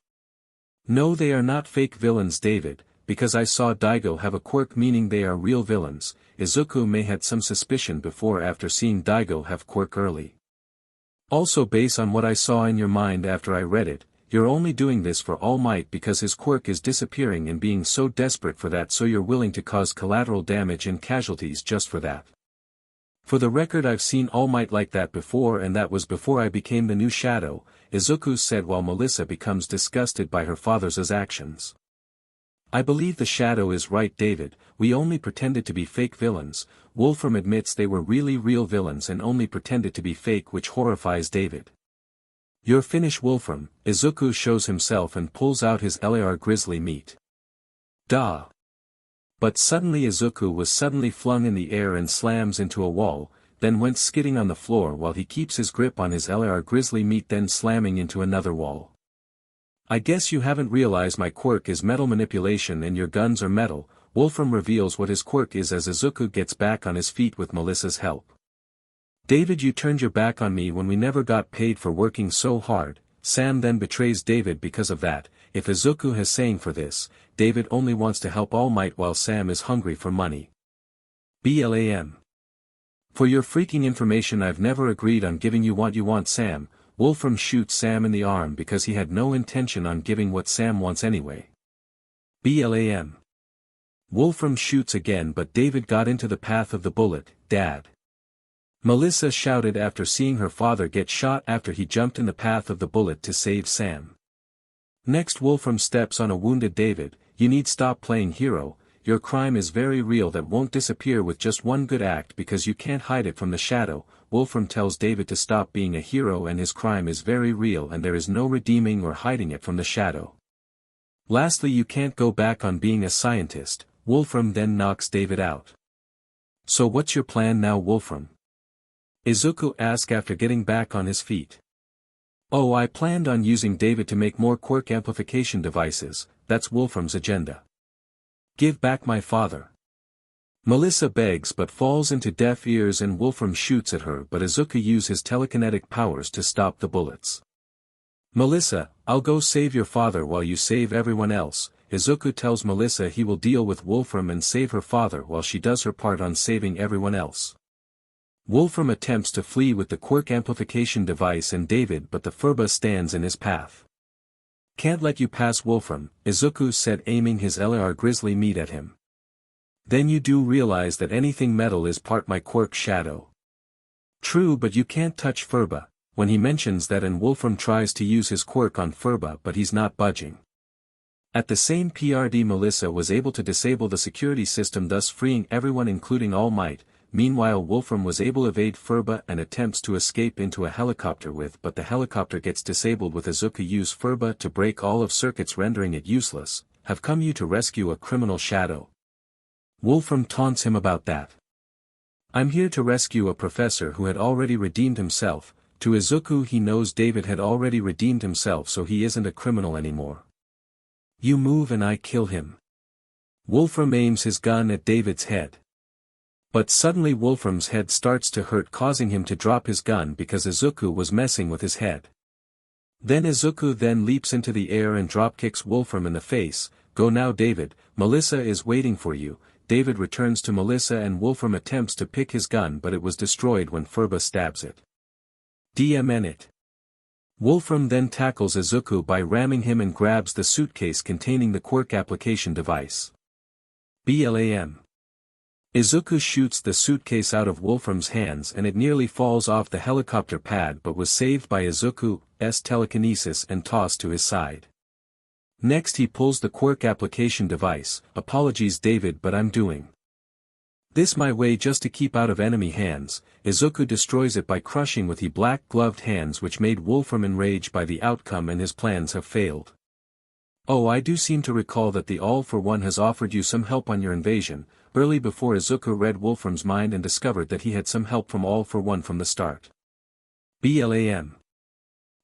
No, they are not fake villains, David, because I saw Daigo have a quirk, meaning they are real villains. Izuku may had some suspicion before after seeing Daigo have quirk early. Also, based on what I saw in your mind after I read it, you're only doing this for All Might because his quirk is disappearing and being so desperate for that, so you're willing to cause collateral damage and casualties just for that. For the record, I've seen All Might like that before, and that was before I became the new Shadow, Izuku said while Melissa becomes disgusted by her father's actions. I believe the shadow is right, David, we only pretended to be fake villains. Wolfram admits they were really real villains and only pretended to be fake, which horrifies David. You're finished, Wolfram. Izuku shows himself and pulls out his LAR grizzly meat. Duh. But suddenly Izuku was suddenly flung in the air and slams into a wall, then went skidding on the floor while he keeps his grip on his LAR grizzly meat, then slamming into another wall. I guess you haven't realized my quirk is metal manipulation and your guns are metal. Wolfram reveals what his quirk is as Izuku gets back on his feet with Melissa's help. David, you turned your back on me when we never got paid for working so hard. Sam then betrays David because of that. If Izuku has saying for this, David only wants to help All Might while Sam is hungry for money. BLAM. For your freaking information, I've never agreed on giving you what you want, Sam. Wolfram shoots Sam in the arm because he had no intention on giving what Sam wants anyway. BLAM. Wolfram shoots again, but David got into the path of the bullet. Dad. Melissa shouted after seeing her father get shot after he jumped in the path of the bullet to save Sam. Next, Wolfram steps on a wounded David. You need stop playing hero. Your crime is very real that won't disappear with just one good act because you can't hide it from the shadow. Wolfram tells David to stop being a hero and his crime is very real and there is no redeeming or hiding it from the shadow. Lastly, you can't go back on being a scientist. Wolfram then knocks David out. So what's your plan now, Wolfram? Izuku asks after getting back on his feet. Oh, I planned on using David to make more quirk amplification devices. That's Wolfram's agenda. Give back my father. Melissa begs but falls into deaf ears and Wolfram shoots at her, but Izuku uses his telekinetic powers to stop the bullets. Melissa, I'll go save your father while you save everyone else. Izuku tells Melissa he will deal with Wolfram and save her father while she does her part on saving everyone else. Wolfram attempts to flee with the quirk amplification device and David, but the Furba stands in his path. Can't let you pass, Wolfram, Izuku said, aiming his LAR grizzly meat at him. Then you do realize that anything metal is part my quirk shadow. True, but you can't touch Furba. When he mentions that, and Wolfram tries to use his quirk on Furba, but he's not budging. At the same PRD, Melissa was able to disable the security system, thus freeing everyone including All Might. Meanwhile, Wolfram was able to evade Furba and attempts to escape into a helicopter but the helicopter gets disabled with Izuku use Furba to break all of circuits rendering it useless. Have come you to rescue a criminal shadow? Wolfram taunts him about that. I'm here to rescue a professor who had already redeemed himself. To Izuku, he knows David had already redeemed himself, so he isn't a criminal anymore. You move and I kill him. Wolfram aims his gun at David's head. But suddenly Wolfram's head starts to hurt, causing him to drop his gun because Izuku was messing with his head. Then Izuku then leaps into the air and dropkicks Wolfram in the face. Go now, David, Melissa is waiting for you. David returns to Melissa and Wolfram attempts to pick his gun, but it was destroyed when Furba stabs it. DMN. Wolfram then tackles Izuku by ramming him and grabs the suitcase containing the quirk application device. BLAM. Izuku shoots the suitcase out of Wolfram's hands and it nearly falls off the helicopter pad, but was saved by Izuku's telekinesis and tossed to his side. Next, he pulls the quirk application device. Apologies, David, but I'm doing this my way just to keep out of enemy hands. Izuku destroys it by crushing with his black-gloved hands, which made Wolfram enraged by the outcome and his plans have failed. Oh, I do seem to recall that the All for One has offered you some help on your invasion. Early before Izuku read Wolfram's mind and discovered that he had some help from All for One from the start. BLAM.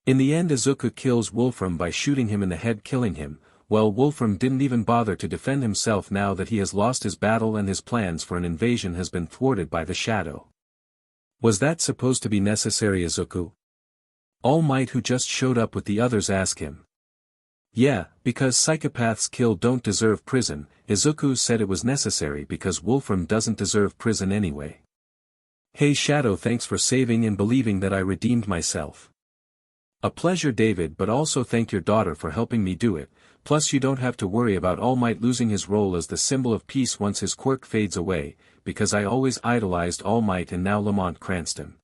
In the end, Izuku kills Wolfram by shooting him in the head, killing him. Well, Wolfram didn't even bother to defend himself now that he has lost his battle and his plans for an invasion has been thwarted by the shadow. Was that supposed to be necessary, Izuku? All Might, who just showed up with the others, ask him. Yeah, because psychopaths killed don't deserve prison. Izuku said it was necessary because Wolfram doesn't deserve prison anyway. Hey Shadow, thanks for saving and believing that I redeemed myself. A pleasure, David, but also thank your daughter for helping me do it. Plus you don't have to worry about All Might losing his role as the symbol of peace once his quirk fades away, because I always idolized All Might and now Lamont Cranston.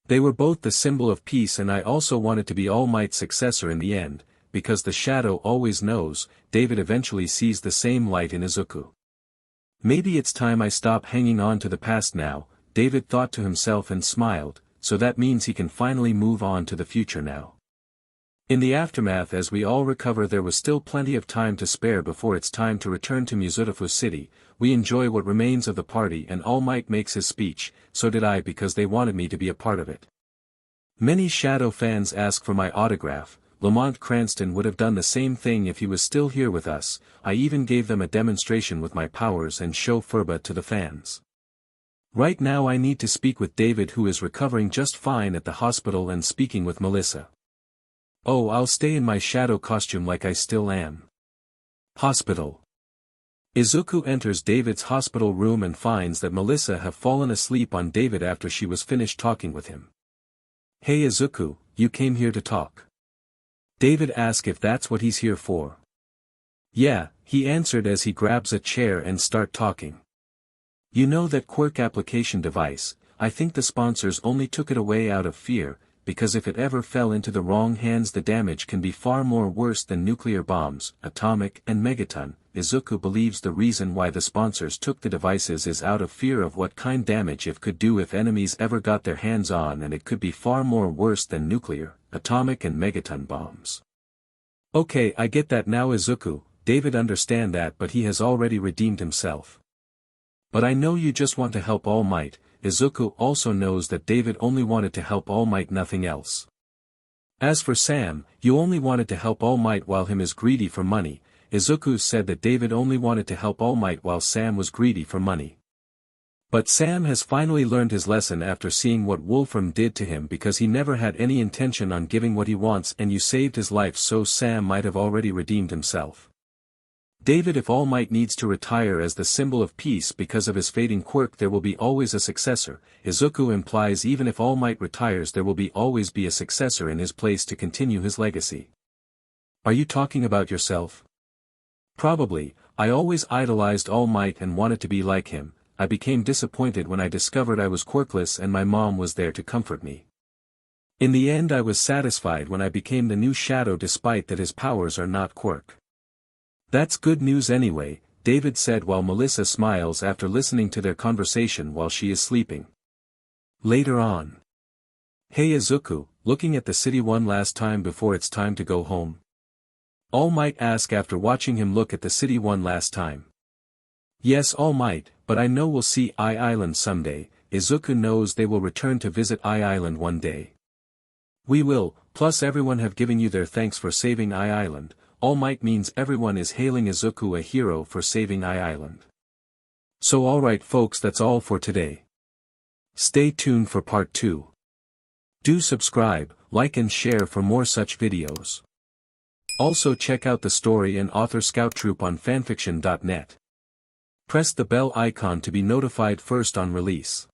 They were both the symbol of peace and I also wanted to be All Might's successor in the end. because the shadow always knows, David eventually sees the same light in Izuku. Maybe it's time I stop hanging on to the past now, David thought to himself and smiled, so that means he can finally move on to the future now. In the aftermath, as we all recover, there was still plenty of time to spare before it's time to return to Muzurifu City. We enjoy what remains of the party, and All Might makes his speech, so did I, because they wanted me to be a part of it. Many Shadow fans ask for my autograph. Lamont Cranston would have done the same thing if he was still here with us. I even gave them a demonstration with my powers and show Furba to the fans. Right now I need to speak with David, who is recovering just fine at the hospital, and speaking with Melissa. Oh, I'll stay in my shadow costume like I still am. Hospital. Izuku enters David's hospital room and finds that Melissa have fallen asleep on David after she was finished talking with him. Hey Izuku, you came here to talk? David asks if that's what he's here for. Yeah, he answered as he grabs a chair and start talking. You know that quirk application device, I think the sponsors only took it away out of fear, because if it ever fell into the wrong hands the damage can be far more worse than nuclear bombs, atomic and megaton. Izuku believes the reason why the sponsors took the devices is out of fear of what kind damage it could do if enemies ever got their hands on, and it could be far more worse than nuclear, atomic and megaton bombs. Okay, I get that now Izuku. David understand that, but he has already redeemed himself. But I know you just want to help All Might. Izuku also knows that David only wanted to help All Might, nothing else. As for Sam, you only wanted to help All Might while him is greedy for money. Izuku said that David only wanted to help All Might while Sam was greedy for money. But Sam has finally learned his lesson after seeing what Wolfram did to him, because he never had any intention on giving what he wants, and you saved his life, so Sam might have already redeemed himself. David, if All Might needs to retire as the symbol of peace because of his fading quirk, there will be always a successor. Izuku implies even if All Might retires there will always be a successor in his place to continue his legacy. Are you talking about yourself? Probably. I always idolized All Might and wanted to be like him. I became disappointed when I discovered I was quirkless and my mom was there to comfort me. In the end I was satisfied when I became the new Shadow, despite that his powers are not quirk. That's good news anyway, David said while Melissa smiles after listening to their conversation while she is sleeping. Later on. Hey Izuku, looking at the city one last time before it's time to go home? All Might ask after watching him look at the city one last time. Yes, All Might, but I know we'll see Island someday. Izuku knows they will return to visit Island one day. We will, plus everyone have given you their thanks for saving Island. All Might means everyone is hailing Izuku a hero for saving Island. So alright folks, that's all for today. Stay tuned for part 2. Do subscribe, like and share for more such videos. Also check out the story and author Scouttroop on FANFICTIONnet. Press the bell icon to be notified first on release.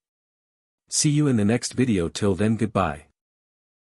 See you in the next video. Till then, goodbye.